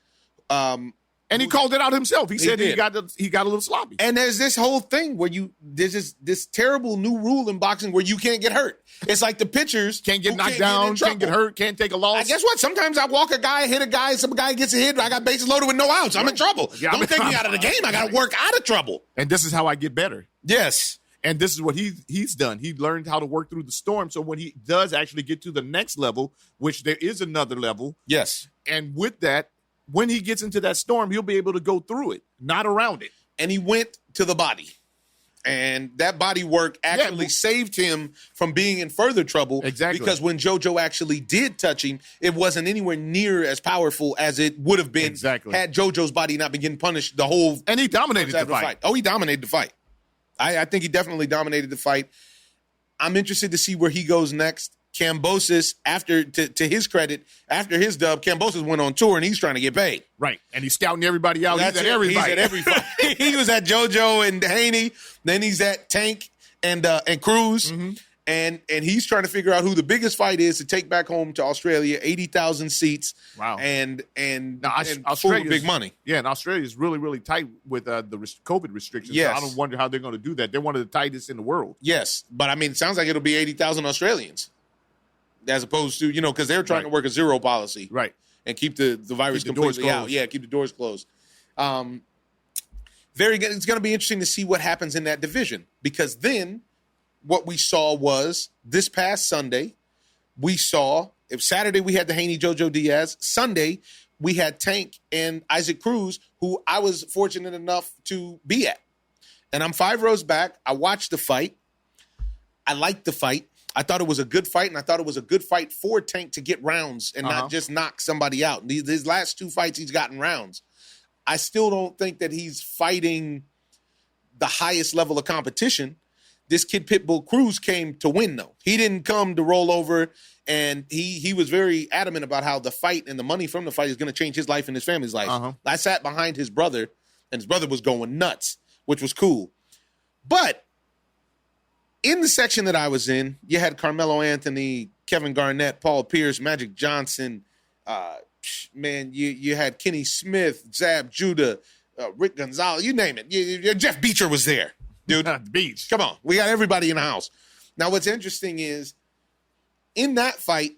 And he called it out himself. He said he got a little sloppy. And there's this whole thing where there's this terrible new rule in boxing where you can't get hurt. It's like the pitchers can't get knocked down, can't get hurt, can't take a loss. Guess what? Sometimes I walk a guy, hit a guy, some guy gets a hit, I got bases loaded with no outs. I'm in trouble. Yeah, don't take me out of the game. I got to work out of trouble. And this is how I get better. Yes. And this is what he's done. He learned how to work through the storm. So when he does actually get to the next level, which there is another level. Yes. And with that, when he gets into that storm, he'll be able to go through it, not around it. And he went to the body. And that body work actually saved him from being in further trouble. Exactly. Because when JoJo actually did touch him, it wasn't anywhere near as powerful as it would have been had JoJo's body not been getting punished the whole. And he dominated the fight. Oh, he dominated the fight. I think he definitely dominated the fight. I'm interested to see where he goes next. Kambosos, to his credit, after his dub, Kambosos went on tour and he's trying to get paid. Right. And he's scouting everybody out. He's at everybody. He's at every fight. He was at JoJo and Haney. Then he's at Tank and Cruz. Mm-hmm. And he's trying to figure out who the biggest fight is to take back home to Australia, 80,000 seats. Wow. And Australia's big money. Yeah, and Australia is really, really tight with the COVID restrictions. Yes. So I don't wonder how they're going to do that. They're one of the tightest in the world. Yes. But, I mean, it sounds like it'll be 80,000 Australians as opposed to, because they're trying to work a zero policy. Right. And keep the virus completely out. Yeah, keep the doors closed. Very good. It's going to be interesting to see what happens in that division, because then what we saw was this past Sunday, Saturday we had the Haney JoJo Diaz. Sunday we had Tank and Isaac Cruz, who I was fortunate enough to be at. And I'm 5 rows back. I watched the fight. I liked the fight. I thought it was a good fight, and I thought it was a good fight for Tank to get rounds and not just knock somebody out. His last 2 fights, he's gotten rounds. I still don't think that he's fighting the highest level of competition. This kid Pitbull Cruz came to win, though. He didn't come to roll over, and he was very adamant about how the fight and the money from the fight is going to change his life and his family's life. I sat behind his brother, and his brother was going nuts, which was cool. But in the section that I was in, you had Carmelo Anthony, Kevin Garnett, Paul Pierce, Magic Johnson. You had Kenny Smith, Zab Judah, Rick Gonzalez, you name it. Jeff Beecher was there. Dude, the beach. Come on. We got everybody in the house. Now, what's interesting is in that fight,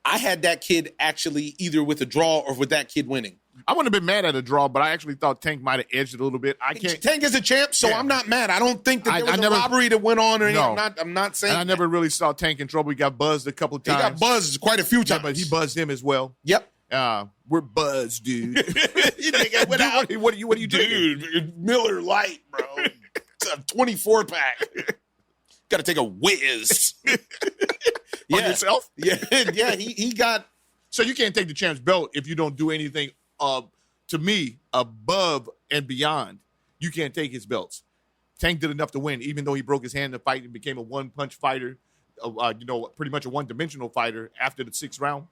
I had that kid actually either with a draw or with that kid winning. I wouldn't have been mad at a draw, but I actually thought Tank might have edged it a little bit. Tank is a champ, so I'm not mad. I don't think that there was a robbery that went on or anything. No. I'm not saying and I never really saw Tank in trouble. He got buzzed a couple of times. He got buzzed quite a few times. Yeah, but he buzzed him as well. Yep. We're buzzed, dude. What are you dude, doing? Miller Lite, bro. a 24 pack. Got to take a whiz. On yourself? Yeah, he got. So you can't take the champ's belt if you don't do anything, to me, above and beyond. You can't take his belts. Tank did enough to win, even though he broke his hand in the fight and became a one-punch fighter, pretty much a one-dimensional fighter after the 6th round.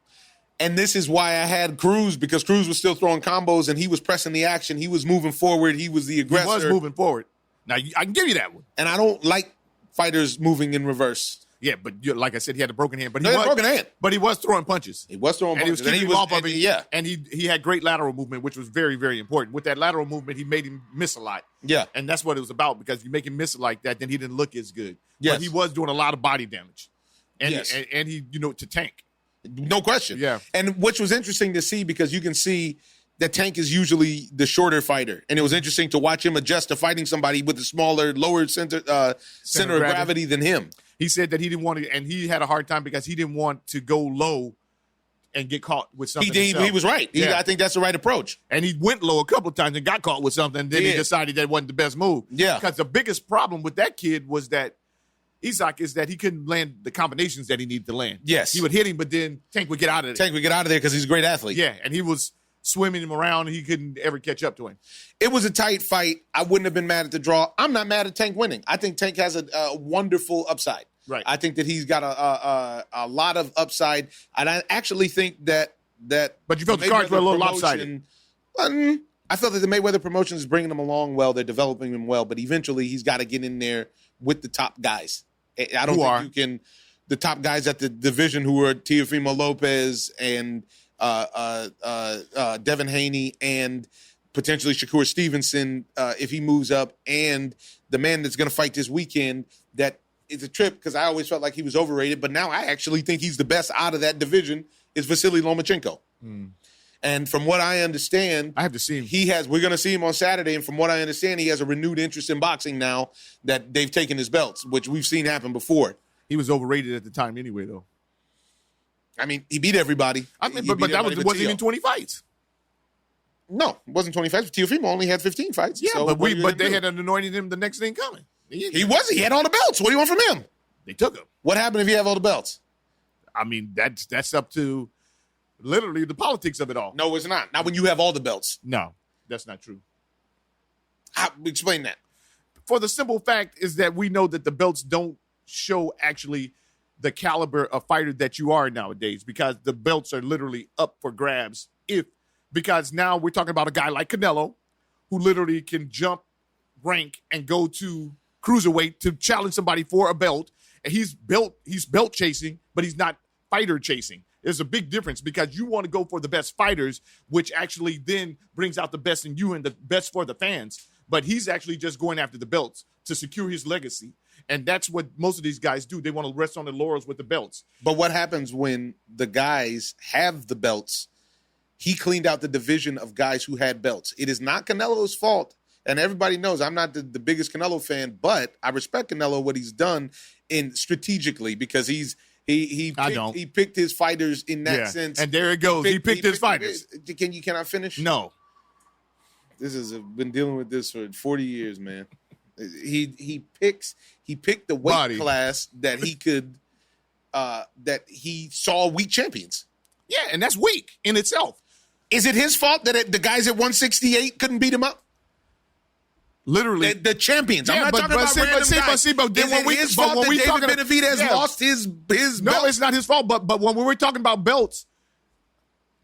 And this is why I had Cruz, because Cruz was still throwing combos and he was pressing the action. He was moving forward. He was the aggressor. He was moving forward. Now, I can give you that one. And I don't like fighters moving in reverse. Yeah, but like I said, he had a broken hand. But he was throwing punches. He was throwing punches. And he was keeping off of it. Yeah. And he had great lateral movement, which was very, very important. With that lateral movement, he made him miss a lot. Yeah. And that's what it was about, because if you make him miss it like that, then he didn't look as good. Yes. But he was doing a lot of body damage. And, yes. and he, to Tank. No question. Yeah. And which was interesting to see, because you can see that Tank is usually the shorter fighter. And it was interesting to watch him adjust to fighting somebody with a smaller, lower center of gravity than him. He said that he didn't want to, and he had a hard time because he didn't want to go low and get caught with something. He was right. I think that's the right approach. And he went low a couple of times and got caught with something. Then he decided that wasn't the best move. Yeah. Because the biggest problem with that kid was that Isaac is that he couldn't land the combinations that he needed to land. Yes. He would hit him, but then Tank would get out of there. Because he's a great athlete. Yeah, and he was swimming him around, and he couldn't ever catch up to him. It was a tight fight. I wouldn't have been mad at the draw. I'm not mad at Tank winning. I think Tank has a wonderful upside. Right. I think that he's got a lot of upside, and I actually think that. But you felt the cards were a little lopsided. I felt that the Mayweather promotion is bringing him along well. They're developing him well, but eventually he's got to get in there with the top guys. I don't think you can. The top guys at the division, who are Teofimo Lopez and Devin Haney and potentially Shakur Stevenson, if he moves up, and the man that's going to fight this weekend. That it's a trip, because I always felt like he was overrated, but now I actually think he's the best out of that division. Is Vasily Lomachenko. And from what I understand, I have to see him. We're going to see him on Saturday, and from what I understand, he has a renewed interest in boxing now that they've taken his belts, which we've seen happen before. He was overrated at the time anyway, though. I mean, he beat everybody. But that wasn't even 20 fights. No, it wasn't 20 fights. Teofimo only had 15 fights. Yeah, so but they had anointed him the next thing coming. He had all the belts. What do you want from him? They took him. What happened if he have all the belts? I mean, that's up to literally the politics of it all. No, it's not. Not when you have all the belts. No, that's not true. Explain that. For the simple fact is that we know that the belts don't show actually the caliber of fighter that you are nowadays, because the belts are literally up for grabs. Because now we're talking about a guy like Canelo, who literally can jump rank and go to cruiserweight to challenge somebody for a belt. And he's belt chasing, but he's not fighter chasing. There's a big difference, because you want to go for the best fighters, which actually then brings out the best in you and the best for the fans. But he's actually just going after the belts to secure his legacy. And that's what most of these guys do. They want to rest on their laurels with the belts. But what happens when the guys have the belts? He cleaned out the division of guys who had belts. It is not Canelo's fault. And everybody knows I'm not the biggest Canelo fan, but I respect Canelo, what he's done strategically, because he picked his fighters in that sense. And there it goes. He picked his fighters. Can I finish? No. I've been dealing with this for 40 years, man. He picked the weight class that he could that he saw weak champions. Yeah, and that's weak in itself. Is it his fault that the guys at 168 couldn't beat him up? Literally, the champions. I'm not talking about random guys. Is it his fault that David Benavidez lost his belt? No, it's not his fault. But when we're talking about belts,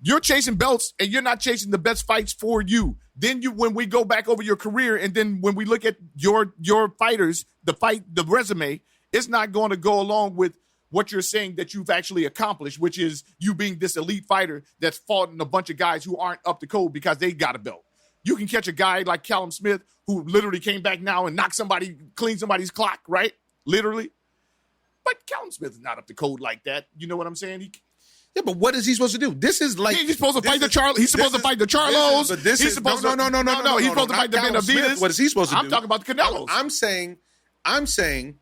you're chasing belts and you're not chasing the best fights for you. Then when we go back over your career, and then when we look at your fighters, the resume, it's not going to go along with what you're saying that you've actually accomplished, which is you being this elite fighter that's fought in a bunch of guys who aren't up to code because they got a belt. You can catch a guy like Callum Smith who literally came back now and clean somebody's clock, right? Literally. But Callum Smith is not up to code like that. You know what I'm saying? Yeah, but what is he supposed to do? This is like he's supposed to fight the Charlos. He's supposed to fight the Charlos. He's supposed to no. He's supposed to fight the Benavidez. What is he supposed to do? I'm talking about the Canelos. I'm saying,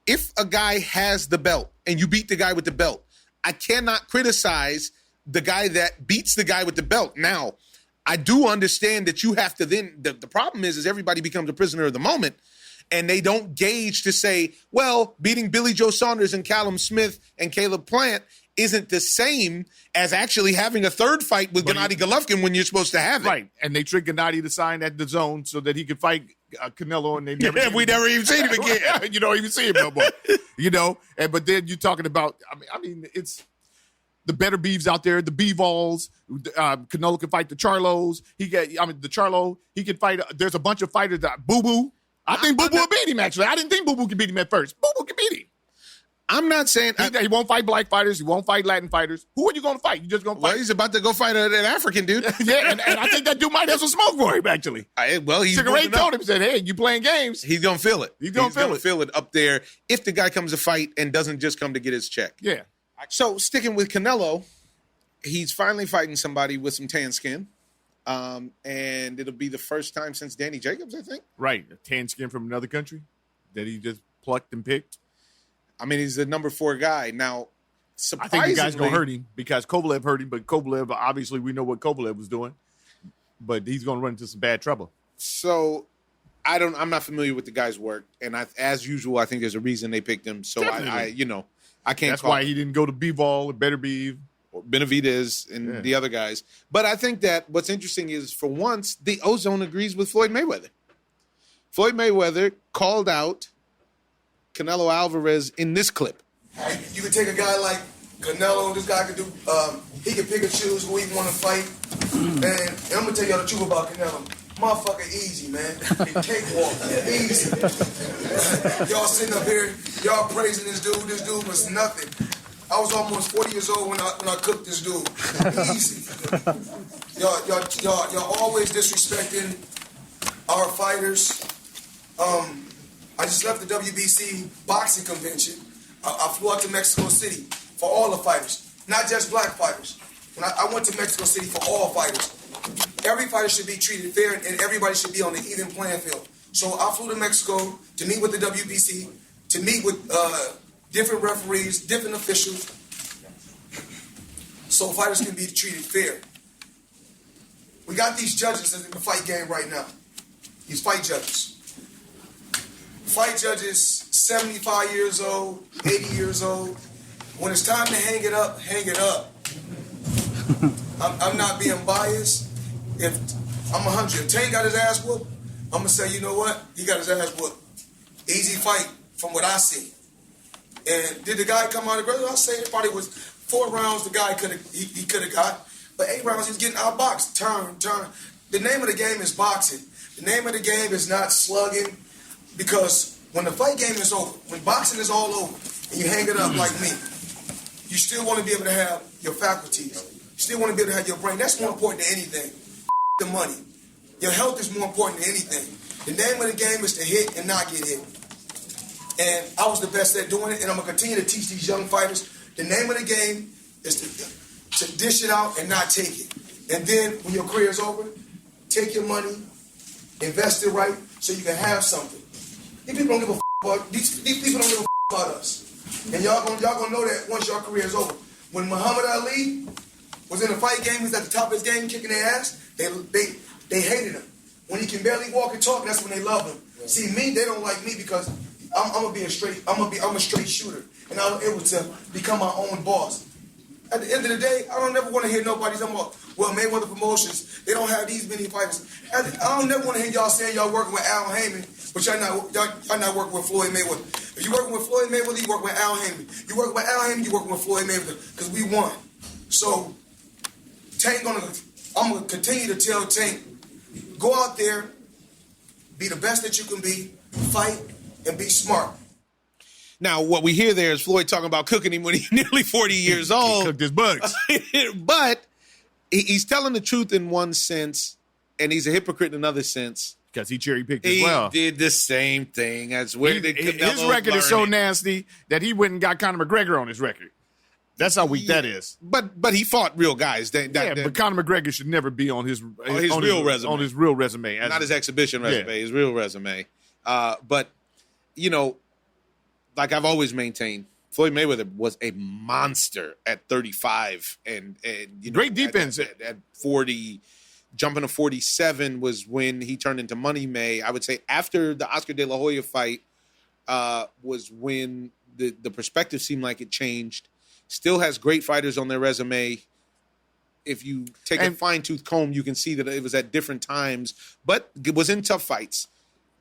if a guy has the belt and you beat the guy with the belt, I cannot criticize the guy that beats the guy with the belt. Now, I do understand that you have to then. The problem is everybody becomes a prisoner of the moment. And they don't gauge to say, well, beating Billy Joe Saunders and Callum Smith and Caleb Plant isn't the same as actually having a third fight with Gennady Golovkin when you're supposed to have it. Right. And they tricked Gennady to sign at the zone so that he could fight Canelo, and they never we never even seen him again. You don't even see him no more. But then you're talking about, I mean, it's the better beeves out there, the Beevalls. Canelo can fight the Charlos. The Charlo, he can fight. There's a bunch of fighters that Boo Boo. I think Boo Boo will beat him, actually. I didn't think Boo Boo could beat him at first. Boo Boo can beat him. I'm not saying he won't fight black fighters. He won't fight Latin fighters. Who are you going to fight? You just going to fight? Well, he's about to go fight an African dude. Yeah, and I think that dude might have some smoke for him, actually. He's Sugar Ray told him, said, hey, you playing games. He's going to feel it. He's going to feel it up there if the guy comes to fight and doesn't just come to get his check. Yeah. So sticking with Canelo, he's finally fighting somebody with some tan skin. And it'll be the first time since Danny Jacobs, I think. Right. A tan skin from another country that he just plucked and picked. I mean, he's the number 4 guy. Now, surprisingly, I think the guy's going to hurt him because Kovalev hurt him, but Kovalev, obviously, we know what Kovalev was doing. But he's going to run into some bad trouble. So, I'm not familiar with the guy's work. And as usual, I think there's a reason they picked him. So, I can't That's why he didn't go to Bivol or Better Beeve. Or Benavidez and the other guys. But I think that what's interesting is, for once, the O-Zone agrees with Floyd Mayweather. Floyd Mayweather called out Canelo Alvarez in this clip. You could take a guy like Canelo, this guy could do, he could pick and choose who he want to fight. And I'm going to tell y'all the truth about Canelo. Motherfucker easy, man. Cakewalk, easy. Y'all sitting up here, y'all praising this dude. This dude was nothing. I was almost 40 years old when I cooked this dude. Easy. Y'all always disrespecting our fighters. I just left the WBC boxing convention. I flew out to Mexico City for all the fighters, not just black fighters. When I went to Mexico City for all fighters. Every fighter should be treated fair, and everybody should be on the even playing field. So I flew to Mexico to meet with the WBC, to meet with different referees, different officials, so fighters can be treated fair. We got these judges in the fight game right now. These fight judges. Fight judges, 75 years old, 80 years old. When it's time to hang it up, hang it up. I'm not being biased. If I'm 100, if Tank got his ass whooped, I'm going to say, you know what? He got his ass whooped. Easy fight from what I see. And did the guy come out aggressive? I'll say it probably was 4 rounds the guy could have got. But 8 rounds, he's getting outboxed. Turn. The name of the game is boxing. The name of the game is not slugging. Because when the fight game is over, when boxing is all over, and you hang it up like me, you still want to be able to have your faculties. You still want to be able to have your brain. That's more important than anything. The money. Your health is more important than anything. The name of the game is to hit and not get hit. And I was the best at doing it, and I'm going to continue to teach these young fighters. The name of the game is to dish it out and not take it. And then when your career is over, take your money, invest it right, so you can have something. These people don't give a about these people don't give a about us. And y'all gonna know that once your career is over. When Muhammad Ali was in the fight game, he was at the top of his game kicking their ass, they hated him. When he can barely walk and talk, that's when they love him. Yeah. See, me, they don't like me because I'm a straight shooter. And I was able to become my own boss. At the end of the day, I don't never want to hear nobody talking about, well, Mayweather Promotions, they don't have these many fighters. I don't never want to hear y'all saying y'all working with Al Heyman, but y'all not working with Floyd Mayweather. If you're working with Floyd Mayweather, you work with Al Heyman. You work with Al Heyman, you working with Floyd Mayweather, because we won. So, I'm going to continue to tell Tank, go out there, be the best that you can be, fight, and be smart. Now, what we hear there is Floyd talking about cooking him when he's nearly 40 years old. He cooked his bugs. But he's telling the truth in one sense, and he's a hypocrite in another sense. Because he cherry-picked as well. He did the same thing. That's where his record is so nasty that he went and got Conor McGregor on his record. That's how weak that is. But he fought real guys. But Conor McGregor should never be on his real resume. On his real resume. Not his exhibition resume, his real resume. But, you know, like I've always maintained, Floyd Mayweather was a monster at 35 and you know, great defense at 40. jumping to 47 was when he turned into Money May. I would say after the Oscar De La Hoya fight was when the perspective seemed like it changed. Still has great fighters on their resume. If you take a fine-tooth comb, you can see that it was at different times, but it was in tough fights.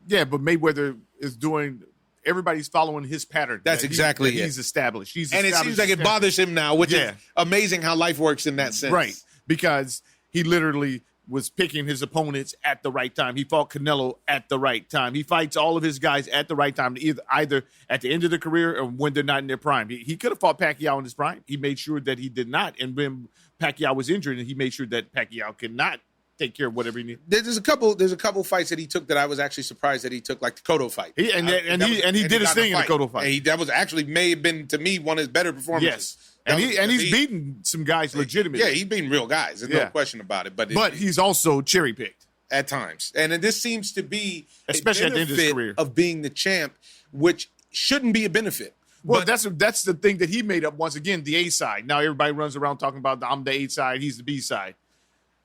Yeah, but Mayweather is doing – everybody's following his pattern. That's exactly it. He's established. And it seems like it bothers him now, which is amazing how life works in that sense. Right, because he literally was picking his opponents at the right time. He fought Canelo at the right time. He fights all of his guys at the right time, either at the end of their career or when they're not in their prime. He could have fought Pacquiao in his prime. He made sure that he did not. And when Pacquiao was injured, and he made sure that Pacquiao could not take care of whatever he needed. There's a couple fights that he took that I was actually surprised that he took, like the Cotto fight. He did his thing in the Cotto fight. That was actually may have been, to me, one of his better performances. Yes. He's beaten some guys legitimately. Yeah, he's beaten real guys. There's no question about it. But he's also cherry picked at times, and this seems to be especially at the end of his career of being the champ, which shouldn't be a benefit. Well, that's the thing that he made up once again. The A side. Now everybody runs around talking about I'm the A side. He's the B side,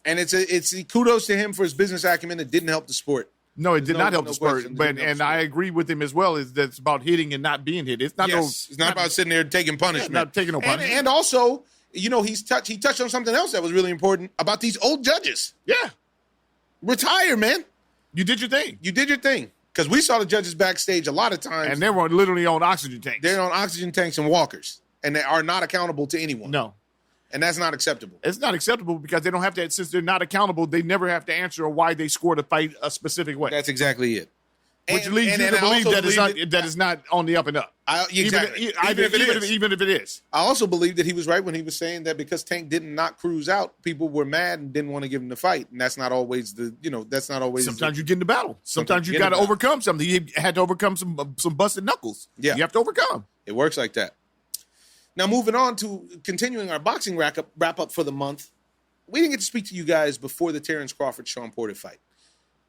and it's kudos to him for his business acumen. It didn't help the sport. No, it did not help the sport. And I agree with him as well. Is that it's about hitting and not being hit. It's not. It's not about sitting there taking punishment. Not taking no punishment. And also, he touched on something else that was really important about these old judges. Yeah, retire, man. You did your thing. Because we saw the judges backstage a lot of times, and they were literally on oxygen tanks. They're on oxygen tanks and walkers, and they are not accountable to anyone. No. And that's not acceptable. It's not acceptable because they don't have to, since they're not accountable, they never have to answer why they scored a fight a specific way. That's exactly it. Which leads you to believe that is not on the up and up. Exactly. Even if it is. I also believe that he was right when he was saying that because Tank didn't knock Cruz out, people were mad and didn't want to give him the fight. And that's not always Sometimes you get in the battle. Sometimes you got to overcome something. He had to overcome some busted knuckles. Yeah. You have to overcome. It works like that. Now, moving on to continuing our boxing wrap up for the month, we didn't get to speak to you guys before the Terrence Crawford-Sean Porter fight.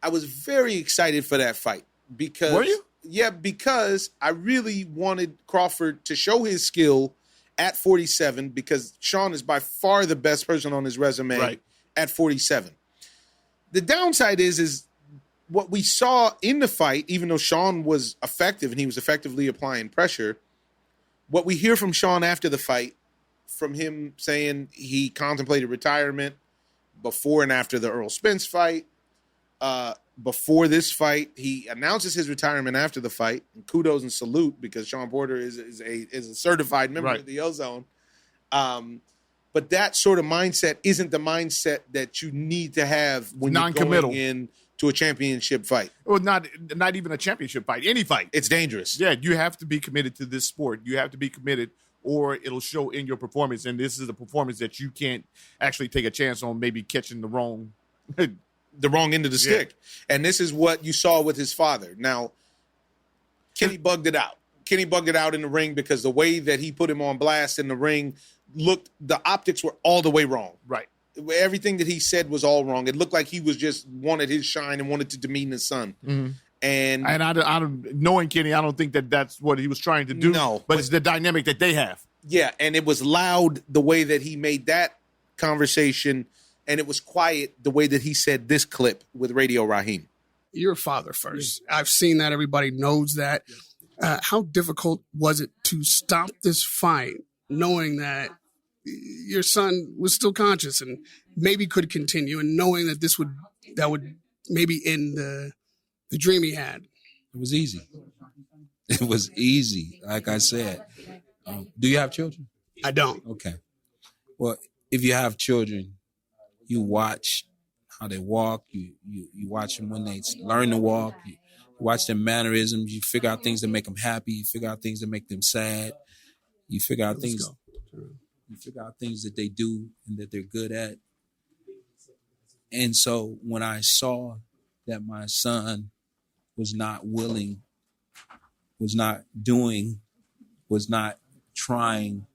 I was very excited for that fight. Because, were you? Yeah, because I really wanted Crawford to show his skill at 47 because Sean is by far the best person on his resume at 47. The downside is what we saw in the fight, even though Sean was effective and he was effectively applying pressure, what we hear from Sean after the fight, from him saying he contemplated retirement before and after the Earl Spence fight, before this fight, he announces his retirement after the fight. And kudos and salute because Sean Porter is a certified member of the O-Zone. But that sort of mindset isn't the mindset that you need to have when you're going into a championship fight. Well, not even a championship fight. Any fight. It's dangerous. Yeah, you have to be committed to this sport. You have to be committed or it'll show in your performance. And this is a performance that you can't actually take a chance on maybe catching the wrong end of the stick. And this is what you saw with his father. Now, Kenny bugged it out. Kenny bugged it out in the ring because the way that he put him on blast in the ring the optics were all the way wrong. Right. Everything that he said was all wrong. It looked like he was just wanted his shine and wanted to demean his son. Mm-hmm. And I don't, knowing Kenny, I don't think that's what he was trying to do. No. But it's the dynamic that they have. Yeah, and it was loud the way that he made that conversation, and it was quiet the way that he said this clip with Radio Raheem. You're a father first. Yeah. I've seen that. Everybody knows that. How difficult was it to stop this fight knowing that your son was still conscious and maybe could continue, and knowing that that would maybe end the dream he had? It was easy. It was easy. Like I said, do you have children? I don't. Okay. Well, if you have children, you watch how they walk. You watch them when they learn to walk. You watch their mannerisms. You figure out things that make them happy. You figure out things that make them sad. You figure out things. You figure out things that they do and that they're good at. And so when I saw that my son was not willing, was not doing, was not trying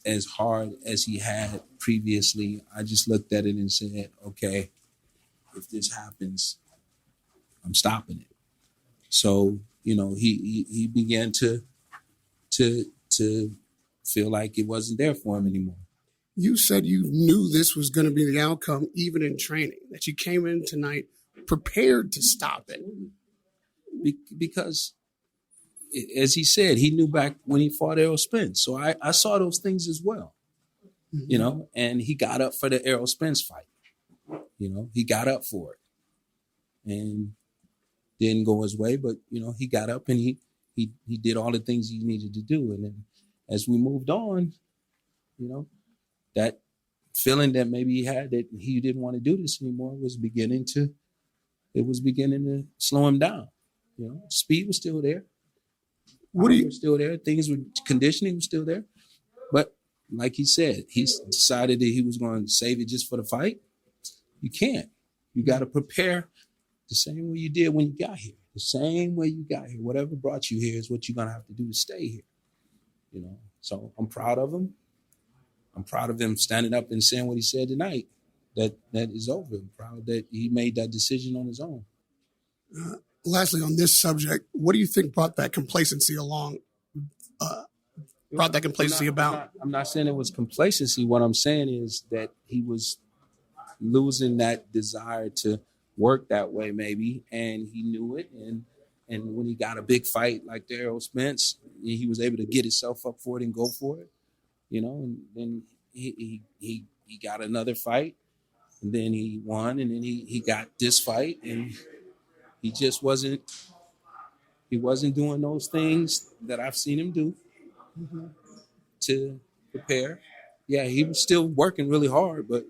as hard as he had previously, I just looked at it and said, okay, if this happens, I'm stopping it. So, he began to feel like it wasn't there for him anymore. You said you knew this was going to be the outcome, even in training, that you came in tonight prepared to stop it. Because, as he said, he knew back when he fought Errol Spence. So I saw those things as well, you know, and he got up for the Errol Spence fight. You know, he got up for it and didn't go his way, but, you know, he got up and he did all the things he needed to do. And then as we moved on, you know, that feeling that maybe he had that he didn't want to do this anymore was beginning to slow him down. You know, speed was still there. Was still there. Conditioning was still there. But like he said, he decided that he was going to save it just for the fight. You can't. You got to prepare the same way you did when you got here. The same way you got here. Whatever brought you here is what you're going to have to do to stay here. You know, so I'm proud of him. I'm proud of him standing up and saying what he said tonight, that is over. I'm proud that he made that decision on his own. Lastly, on this subject, what do you think brought that complacency along? About? I'm not saying it was complacency. What I'm saying is that he was losing that desire to work that way, maybe, and he knew it. And when he got a big fight like the Errol Spence, he was able to get himself up for it and go for it, you know. And then he got another fight, and then he won, and then he got this fight, and he just wasn't doing those things that I've seen him do to prepare. Yeah, he was still working really hard, but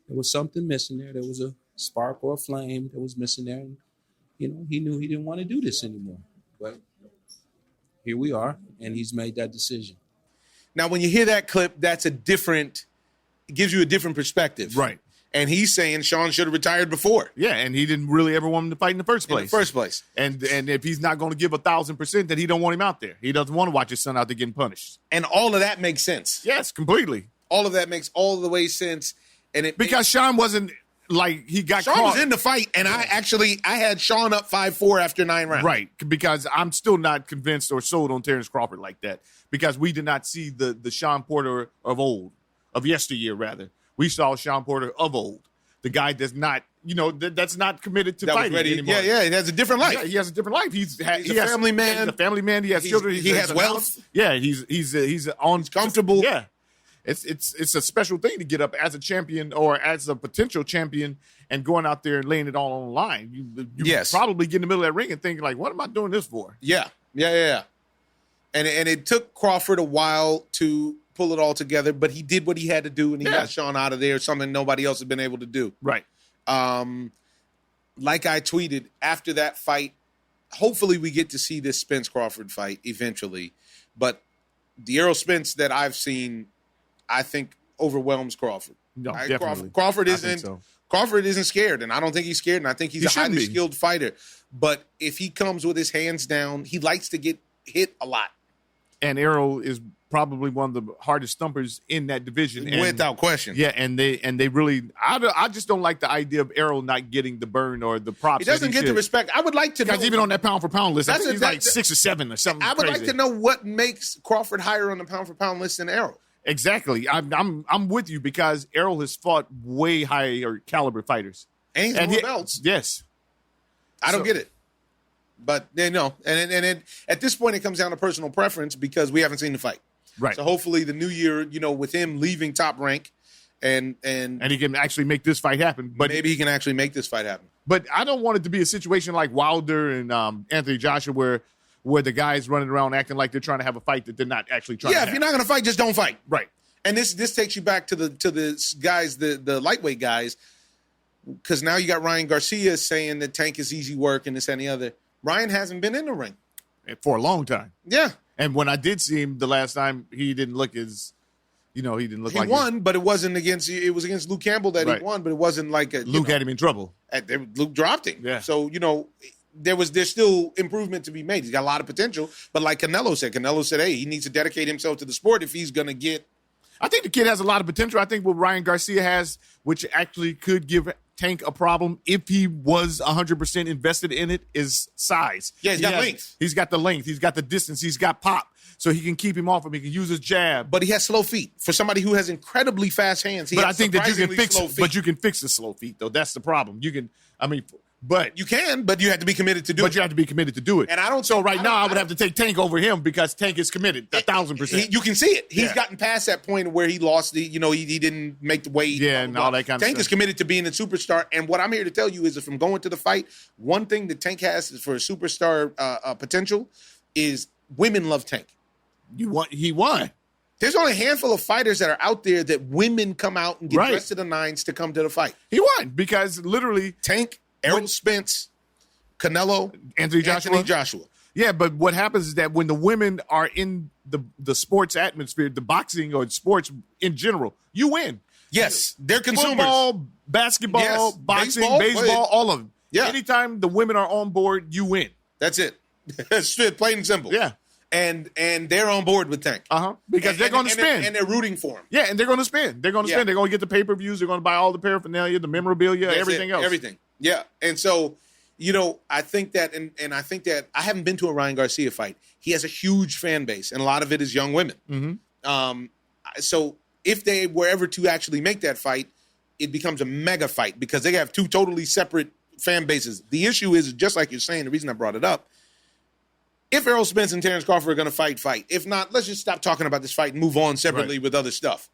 there was something missing there. There was a spark or a flame that was missing there. And, you know, he knew he didn't want to do this anymore. But here we are, and he's made that decision. Now, when you hear that clip, it gives you a different perspective. Right. And he's saying Sean should have retired before. Yeah, and he didn't really ever want him to fight in the first place. And if he's not going to give 1,000%, then he don't want him out there. He doesn't want to watch his son out there getting punished. And all of that makes sense. Yes, completely. All of that makes all the way sense. And because Sean wasn't like he got Sean caught. was in the fight, and I had Sean up 5-4 after 9 rounds. Right, because I'm still not convinced or sold on Terrence Crawford like that, because we did not see the Sean Porter of old, of yesteryear rather. We saw Sean Porter of old. The guy does not, that's not committed to fighting anymore. Yeah, he has a different life. Yeah, he has a different life. He's a family man. He's a family man. He has children. He has wealth. Yeah, he's comfortable. Yeah, it's a special thing to get up as a champion or as a potential champion and going out there and laying it all on the line. You probably get in the middle of that ring and thinking like, what am I doing this for? Yeah. And it took Crawford a while to pull it all together, but he did what he had to do, and he got Sean out of there, something nobody else had been able to do. Right. Like I tweeted, after that fight, hopefully we get to see this Spence-Crawford fight eventually, but the Errol Spence that I've seen, I think, overwhelms Crawford. No, definitely. Crawford isn't scared, and I don't think he's scared, and I think he's a highly skilled fighter. But if he comes with his hands down, he likes to get hit a lot. And Errol is probably one of the hardest thumpers in that division, without question. Yeah, and they really, I just don't like the idea of Errol not getting the burn or the props. He doesn't get the respect. I would like to know, because even on that pound for pound list, he's like 6 or 7 or something. I would crazy. like to know what makes Crawford higher on the pound for pound list than Errol. Exactly. I'm with you, because Errol has fought way higher caliber fighters, and he's won belts. Yes, I don't get it. But and at this point, it comes down to personal preference, because we haven't seen the fight. Right. So hopefully the new year, with him leaving Top Rank, and he can actually make this fight happen. But maybe he can actually make this fight happen. But I don't want it to be a situation like Wilder and Anthony Joshua, where the guys running around acting like they're trying to have a fight that they're not actually trying to have. Yeah, if you're not going to fight, just don't fight. Right. And this takes you back to the guys, the lightweight guys, because now you got Ryan Garcia saying that Tank is easy work and this and the other. Ryan hasn't been in the ring for a long time. Yeah. And when I did see him the last time, he didn't look as, he didn't look like he won, but it was against Luke Campbell that he won, but it wasn't like Luke had him in trouble. Luke dropped him. Yeah. So, there's still improvement to be made. He's got a lot of potential, but like Canelo said, hey, he needs to dedicate himself to the sport if he's going to get. I think the kid has a lot of potential. I think what Ryan Garcia has, which actually could give Tank a problem if he was 100% invested in it is size. Yeah, he's got length. He's got the length. He's got the distance. He's got pop. So he can keep him off him. He can use his jab. But he has slow feet. For somebody who has incredibly fast hands, I think that you can fix it. But you can fix the slow feet, though. That's the problem. You can, but you can, but you have to be committed to do it. But you have to be committed to do it. And I don't. So now I would have to take Tank over him because Tank is committed 1,000%. You can see it. He's gotten past that point where he lost he didn't make the weight. Yeah, and all that kind of stuff. Tank is committed to being a superstar. And what I'm here to tell you is that from going to the fight, one thing that Tank has is for a superstar potential is women love Tank. He won. There's only a handful of fighters that are out there that women come out and get dressed to the nines to come to the fight. He won because literally Tank, Errol Spence, Canelo, Anthony Joshua. Yeah, but what happens is that when the women are in the sports atmosphere, the boxing or sports in general, you win. Yes, they're consumers. Football, basketball, boxing, baseball, all of them. Yeah. Anytime the women are on board, you win. That's it. It's plain and simple. Yeah. And they're on board with Tank. Because they're going to spend. And they're rooting for him. Yeah, and they're going to spend. They're going to spend. They're going to get the pay-per-views. They're going to buy all the paraphernalia, the memorabilia, everything else. Everything. Yeah. And so, I think that, and I think that I haven't been to a Ryan Garcia fight. He has a huge fan base, and a lot of it is young women. Mm-hmm. So if they were ever to actually make that fight, it becomes a mega fight because they have two totally separate fan bases. The issue is, just like you're saying, the reason I brought it up, if Errol Spence and Terrence Crawford are going to fight. If not, let's just stop talking about this fight and move on separately with other stuff.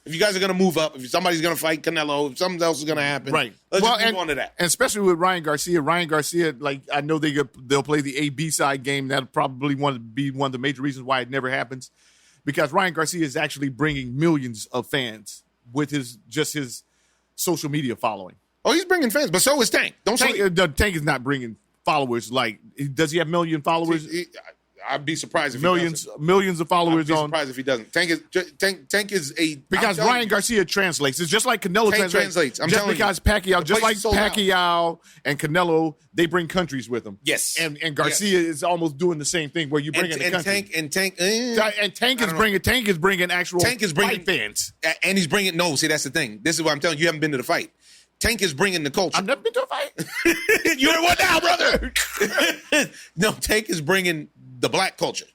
If you guys are going to move up, if somebody's going to fight Canelo, if something else is going to happen, let's just move on to that. And especially with Ryan Garcia, like I know they'll play the A-B side game. That'll probably be one of the major reasons why it never happens, because Ryan Garcia is actually bringing millions of fans with his social media following. Oh, he's bringing fans, but so is Tank. Tank is not bringing followers. Like, does he have million followers? I'd be surprised if millions of followers. I'd be surprised if he doesn't. Tank is because Ryan Garcia translates. It's just like Canelo translates. I'm just because Pacquiao, just like Pacquiao and Canelo, they bring countries with them. Yes, and Garcia is almost doing the same thing where you bring in a country. Tank is bringing actual fight fans, and he's bringing that's the thing. This is what I'm telling you. You haven't been to the fight. Tank is bringing the culture. I've never been to a fight. You're in one now, brother. No, Tank is bringing the black culture.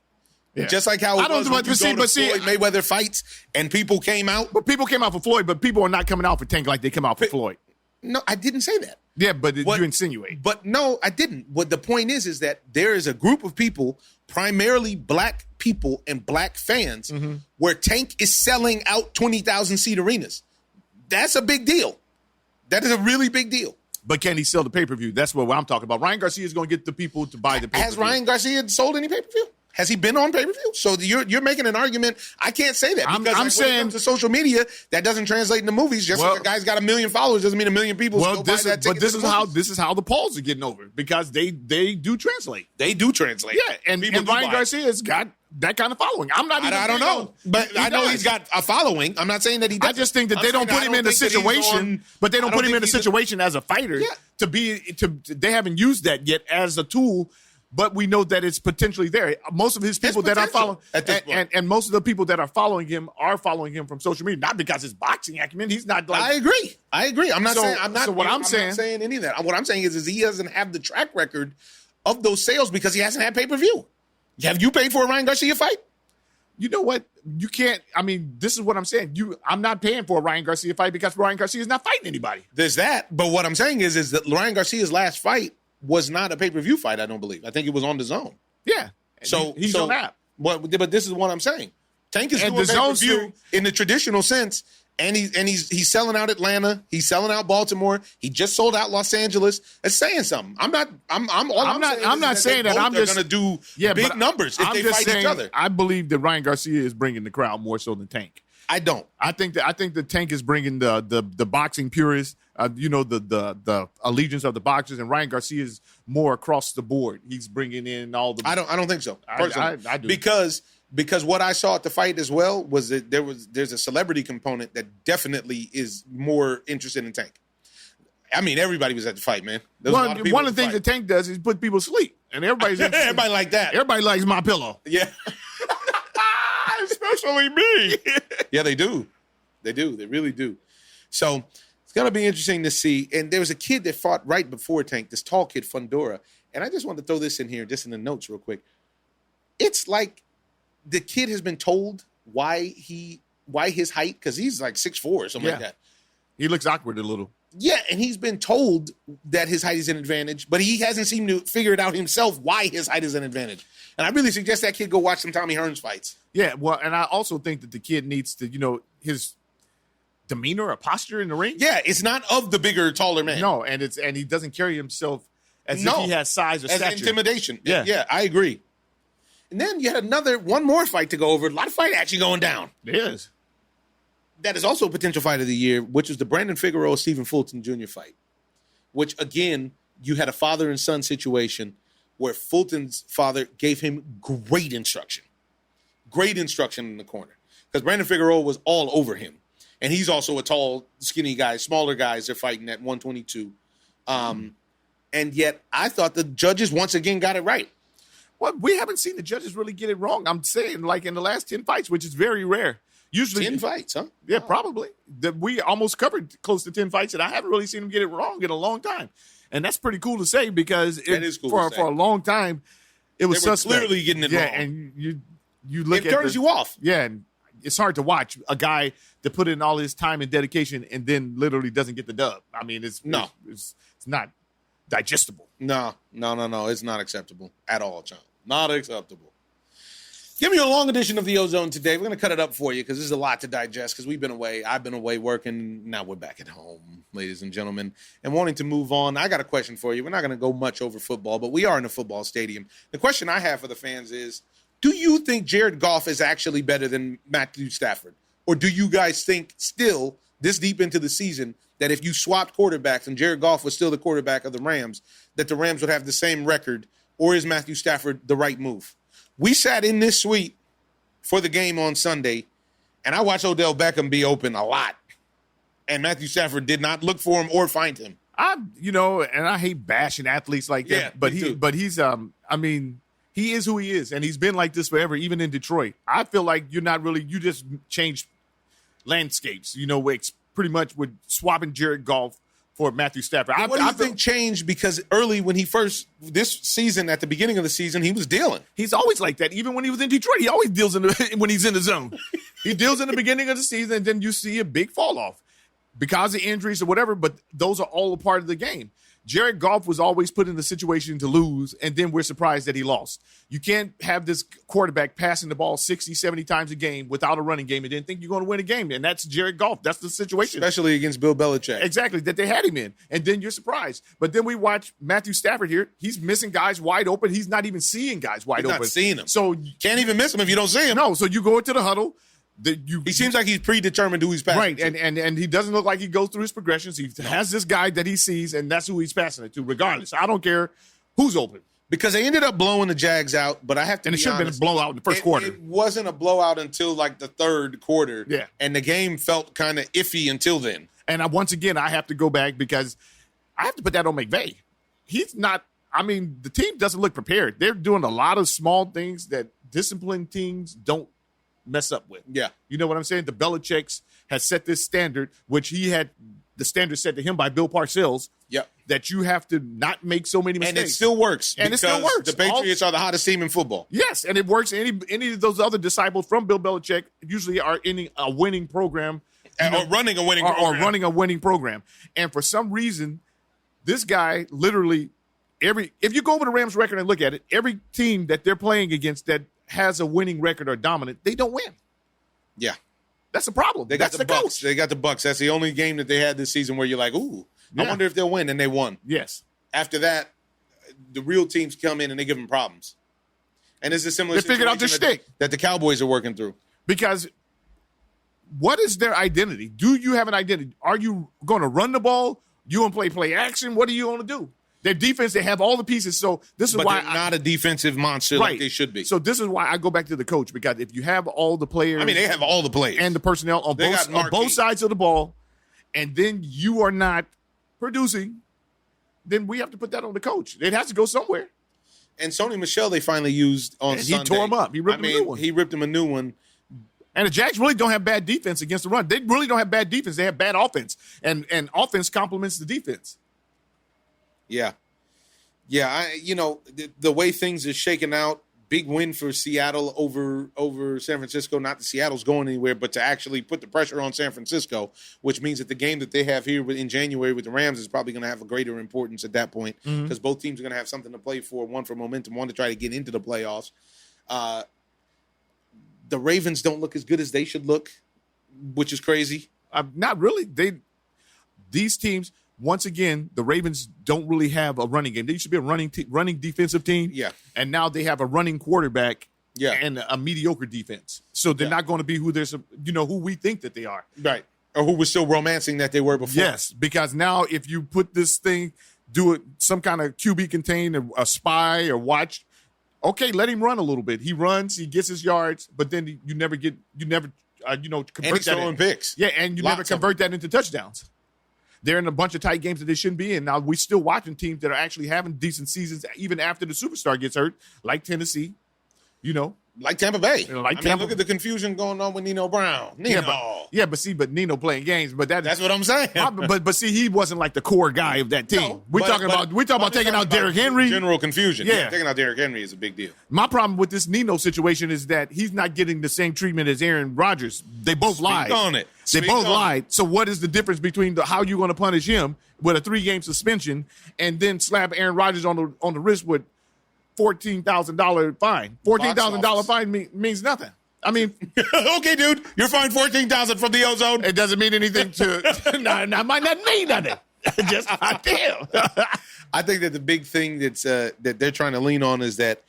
Yeah. Just like how it was when you go to Floyd Mayweather fights and people came out. But people came out for Floyd, but people are not coming out for Tank like they come out for Floyd. No, I didn't say that. Yeah, but you insinuate. But no, I didn't. What the point is that there is a group of people, primarily black people and black fans, where Tank is selling out 20,000-seat arenas. That's a big deal. That is a really big deal. But can he sell the pay-per-view? That's what I'm talking about. Ryan Garcia is going to get the people to buy the pay-per-view. Has Ryan Garcia sold any pay-per-view? Has he been on pay-per-view? So you're making an argument. I can't say that. Because I'm saying when it comes to social media, that doesn't translate into movies. Just like a guy's got 1 million followers doesn't mean 1 million people buy that ticket. But this is how the polls are getting over, because they do translate. They do translate. Yeah, and Ryan Garcia's got that kind of following. I don't know. But I know he's got a following. I'm not saying that he doesn't. I just think that they don't put him in a situation, but they don't put him in a situation as a fighter they haven't used that yet as a tool, but we know that it's potentially there. Most of his people that are following and most of the people that are following him from social media, not because his boxing acumen. He's not like I agree. I'm not saying any of that. What I'm saying is he doesn't have the track record of those sales because he hasn't had pay-per-view. Have you paid for a Ryan Garcia fight? You know what? You can't. I mean, this is what I'm saying. I'm not paying for a Ryan Garcia fight because Ryan Garcia is not fighting anybody. There's that. But what I'm saying is that Ryan Garcia's last fight was not a pay-per-view fight, I don't believe. I think it was on DAZN. Yeah. So he's on that. But this is what I'm saying. Tank is doing pay-per-view in the traditional sense. And he's selling out Atlanta. He's selling out Baltimore. He just sold out Los Angeles. It's saying something. I'm not saying that I'm just going to do big numbers if they fight each other. I believe that Ryan Garcia is bringing the crowd more so than Tank. I don't. I think that Tank is bringing the boxing purists. The allegiance of the boxers, and Ryan Garcia is more across the board. He's bringing in all the. I don't think so. Personally, I do because what I saw at the fight as well was that there's a celebrity component that definitely is more interested in Tank. I mean, everybody was at the fight, man. One of the things that Tank does is put people to sleep, and everybody like that. Everybody likes my pillow. Yeah, especially me. Yeah, they do. They really do. So going to be interesting to see. And there was a kid that fought right before Tank, this tall kid, Fundora. And I just wanted to throw this in here, just in the notes real quick. It's like the kid has been told why his height, because he's like 6'4" or something like that. He looks awkward a little. Yeah, and he's been told that his height is an advantage, but he hasn't seemed to figure it out himself why his height is an advantage. And I really suggest that kid go watch some Tommy Hearns fights. Yeah, well, and I also think that the kid needs to, his demeanor or posture in the ring. Yeah, it's not of the bigger, taller man. No, and he doesn't carry himself as if he has size or as stature. Intimidation. Yeah, I agree. And then you had one more fight to go over. A lot of fight action going down. It is. That is also a potential fight of the year, which was the Brandon Figueroa-Stephen Fulton Jr. fight, which, again, you had a father and son situation where Fulton's father gave him great instruction in the corner, because Brandon Figueroa was all over him. And he's also a tall, skinny guy. Smaller guys are fighting at 122. And yet I thought the judges once again got it right. Well, we haven't seen the judges really get it wrong. I'm saying, like, in the last 10 fights, which is very rare. Usually 10 fights, huh? Yeah, probably. We almost covered close to 10 fights, and I haven't really seen them get it wrong in a long time. And that's pretty cool to say, because for a long time, it was suspect. Clearly getting it wrong. Yeah, and you look at it turns you off. Yeah, and it's hard to watch a guy that put in all his time and dedication and then literally doesn't get the dub. I mean, it's not digestible. No. It's not acceptable at all, John. Not acceptable. Give me a long edition of the Ozone today. We're going to cut it up for you because there's a lot to digest, because we've been away. I've been away working. Now we're back at home, ladies and gentlemen, and wanting to move on. I got a question for you. We're not going to go much over football, but we are in a football stadium. The question I have for the fans is, do you think Jared Goff is actually better than Matthew Stafford? Or do you guys think still, this deep into the season, that if you swapped quarterbacks and Jared Goff was still the quarterback of the Rams, that the Rams would have the same record? Or is Matthew Stafford the right move? We sat in this suite for the game on Sunday, and I watched Odell Beckham be open a lot. And Matthew Stafford did not look for him or find him. And I hate bashing athletes like that. Yeah, but he's he is who he is, and he's been like this forever, even in Detroit. I feel like you just changed landscapes, pretty much with swapping Jared Goff for Matthew Stafford. What do you think changed? Because early when this season, at the beginning of the season, he was dealing. He's always like that. Even when he was in Detroit, he always deals when he's in the zone. He deals in the beginning of the season, and then you see a big fall off because of injuries or whatever, but those are all a part of the game. Jared Goff was always put in the situation to lose, and then we're surprised that he lost. You can't have this quarterback passing the ball 60, 70 times a game without a running game and then think you're going to win a game. And that's Jared Goff. That's the situation. Especially against Bill Belichick. Exactly, that they had him in. And then you're surprised. But then we watch Matthew Stafford here. He's missing guys wide open. He's not even seeing guys wide open. Not seeing them. So can't even miss him if you don't see him. No, so you go into the huddle. He seems like he's predetermined who he's passing right, to. and he doesn't look like he goes through his progressions. He has this guy that he sees, and that's who he's passing it to, regardless. I don't care who's open. Because they ended up blowing the Jags out, but I have to and be it should have been a blowout in the first quarter. It wasn't a blowout until like the third quarter. Yeah. And the game felt kind of iffy until then. And once again, I have to go back because I have to put that on McVay. He's not, the team doesn't look prepared. They're doing a lot of small things that disciplined teams don't mess up with. Yeah. You know what I'm saying? The Belichick's has set this standard, which he had the standard set to him by Bill Parcells. Yep. That you have to not make so many mistakes. And it still works. And it still works. The Patriots are the hottest team in football. Yes, and it works. Any of those other disciples from Bill Belichick usually are in a winning program. Or running a winning program. Or running a winning program. And for some reason, this guy literally, if you go over the Rams record and look at it, every team that they're playing against that has a winning record or dominant, they don't win. Yeah. That's the problem. They got the Bucs. Coach. They got the Bucs. That's the only game that they had this season where you're like, ooh, I wonder if they'll win. And they won. Yes. After that, the real teams come in and they give them problems. And it's a similar situation figured out their shtick that the Cowboys are working through. Because what is their identity? Do you have an identity? Are you going to run the ball? You want to play action? What are you going to do? Their defense, they have all the pieces. So this is why they're not a defensive monster like they should be. So this is why I go back to the coach, because if you have all the players, they have all the players and the personnel on both sides of the ball, and then you are not producing, then we have to put that on the coach. It has to go somewhere. And Sony Michel, they finally used on Sunday. He tore him up. He ripped him a new one. He ripped him a new one. And the Jags really don't have bad defense against the run. They really don't have bad defense. They have bad offense. And offense complements the defense. Yeah. Yeah, the way things are shaking out, big win for Seattle over San Francisco. Not that Seattle's going anywhere, but to actually put the pressure on San Francisco, which means that the game that they have here in January with the Rams is probably going to have a greater importance at that point because both teams are going to have something to play for, one for momentum, one to try to get into the playoffs. The Ravens don't look as good as they should look, which is crazy. Not really. These teams, once again, the Ravens don't really have a running game. They used to be a running defensive team. Yeah. And now they have a running quarterback Yeah. and a mediocre defense. So they're not going to be who we think that they are. Right. Or who was still romancing that they were before. Yes, because now if you put this thing, do it some kind of QB contain, a spy or watch, okay, let him run a little bit. He runs, he gets his yards, but then you never convert And that he's throwing picks. Yeah, and you never Lots of convert that into touchdowns. They're in a bunch of tight games that they shouldn't be in. Now, we're still watching teams that are actually having decent seasons even after the superstar gets hurt, like Tennessee, Like Tampa Bay. Tampa. Look at the confusion going on with Nino Brown. But Nino playing games, but That's what I'm saying. but see, he wasn't like the core guy of that team. No, we're talking about taking out Derrick Henry. General confusion. Yeah. Taking out Derrick Henry is a big deal. My problem with this Nino situation is that he's not getting the same treatment as Aaron Rodgers. They both lied. on it. They Speak both on lied. So what is the difference between how you're going to punish him with a 3-game suspension and then slap Aaron Rodgers on the wrist with $14,000 fine? $14,000 fine means nothing. I mean, okay, dude, you're fined $14,000 from the Ozone. it doesn't mean anything to. It might not mean nothing. Just damn. I think that the big thing that they're trying to lean on is that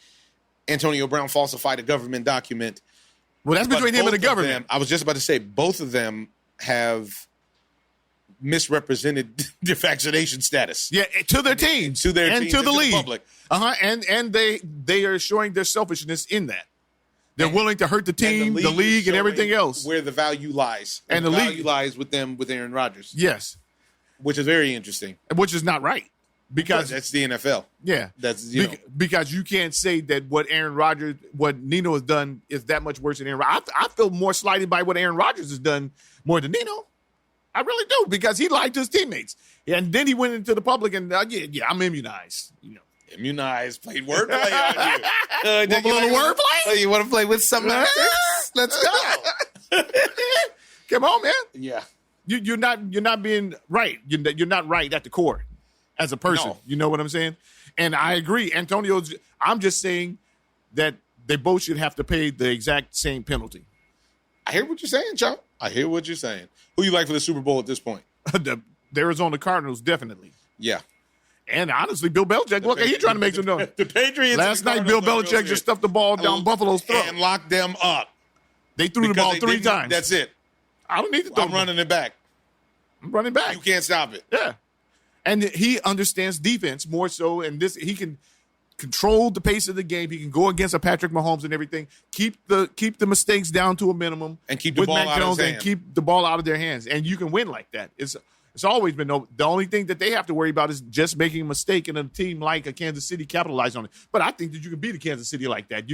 Antonio Brown falsified a government document. Well, that's between him and the government. I was just about to say both of them have misrepresented their vaccination status. Yeah, to their teams, to their teams, to the league, public. And they are showing their selfishness in that. They're willing to hurt the team, the league, and everything else. Where the value lies, and the value league lies with them with Aaron Rodgers. Yes, which is very interesting. Which is not right because that's the NFL. Yeah, that's because you can't say that what Nino has done is that much worse than Aaron Rodgers. I feel more slighted by what Aaron Rodgers has done more than Nino. I really do, because he lied to his teammates, and then he went into the public and I'm immunized. Immunized, played wordplay on you. Want a little wordplay? You want to play with something? Let's go. Come on, man. Yeah, you're not being right. You're not right at the core as a person. No. You know what I'm saying? And I agree, I'm just saying that they both should have to pay the exact same penalty. I hear what you're saying, Chuck. I hear what you're saying. Who you like for the Super Bowl at this point? The Arizona Cardinals, definitely. Yeah. And honestly, Bill Belichick, look, he's trying to make some noise. The Patriots. Last night, Bill Belichick just stuffed the ball down Buffalo's throat and locked them up. They threw the ball 3 times. That's it. I don't need to throw I'm running it back. I'm running back. You can't stop it. Yeah. And he understands defense more so, and he can control the pace of the game. He can go against a Patrick Mahomes and everything. Keep the mistakes down to a minimum, and keep the ball out of his hands. And keep the ball out of their hands. And you can win like that. It's always been the only thing that they have to worry about is just making a mistake, and a team like a Kansas City capitalize on it. But I think that you can beat a Kansas City like that.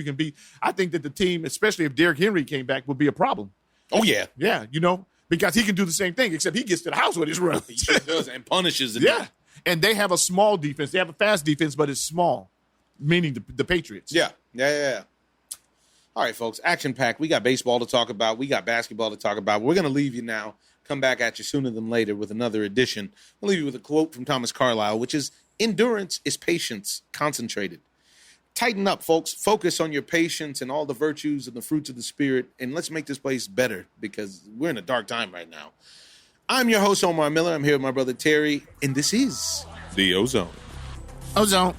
I think that the team, especially if Derrick Henry came back, would be a problem. Oh yeah, yeah, because he can do the same thing, except he gets to the house with his run. He sure does, and punishes it. Yeah, and they have a small defense. They have a fast defense, but it's small, meaning the Patriots. Yeah. All right, folks, action-packed. We got baseball to talk about. We got basketball to talk about. We're going to leave you now. Come back at you sooner than later with another edition. I'll leave you with a quote from Thomas Carlyle, which is, endurance is patience concentrated. Tighten up, folks. Focus on your patience and all the virtues and the fruits of the Spirit, and let's make this place better, because we're in a dark time right now. I'm your host, Omar Miller. I'm here with my brother Terry, and this is the Ozone. Ozone.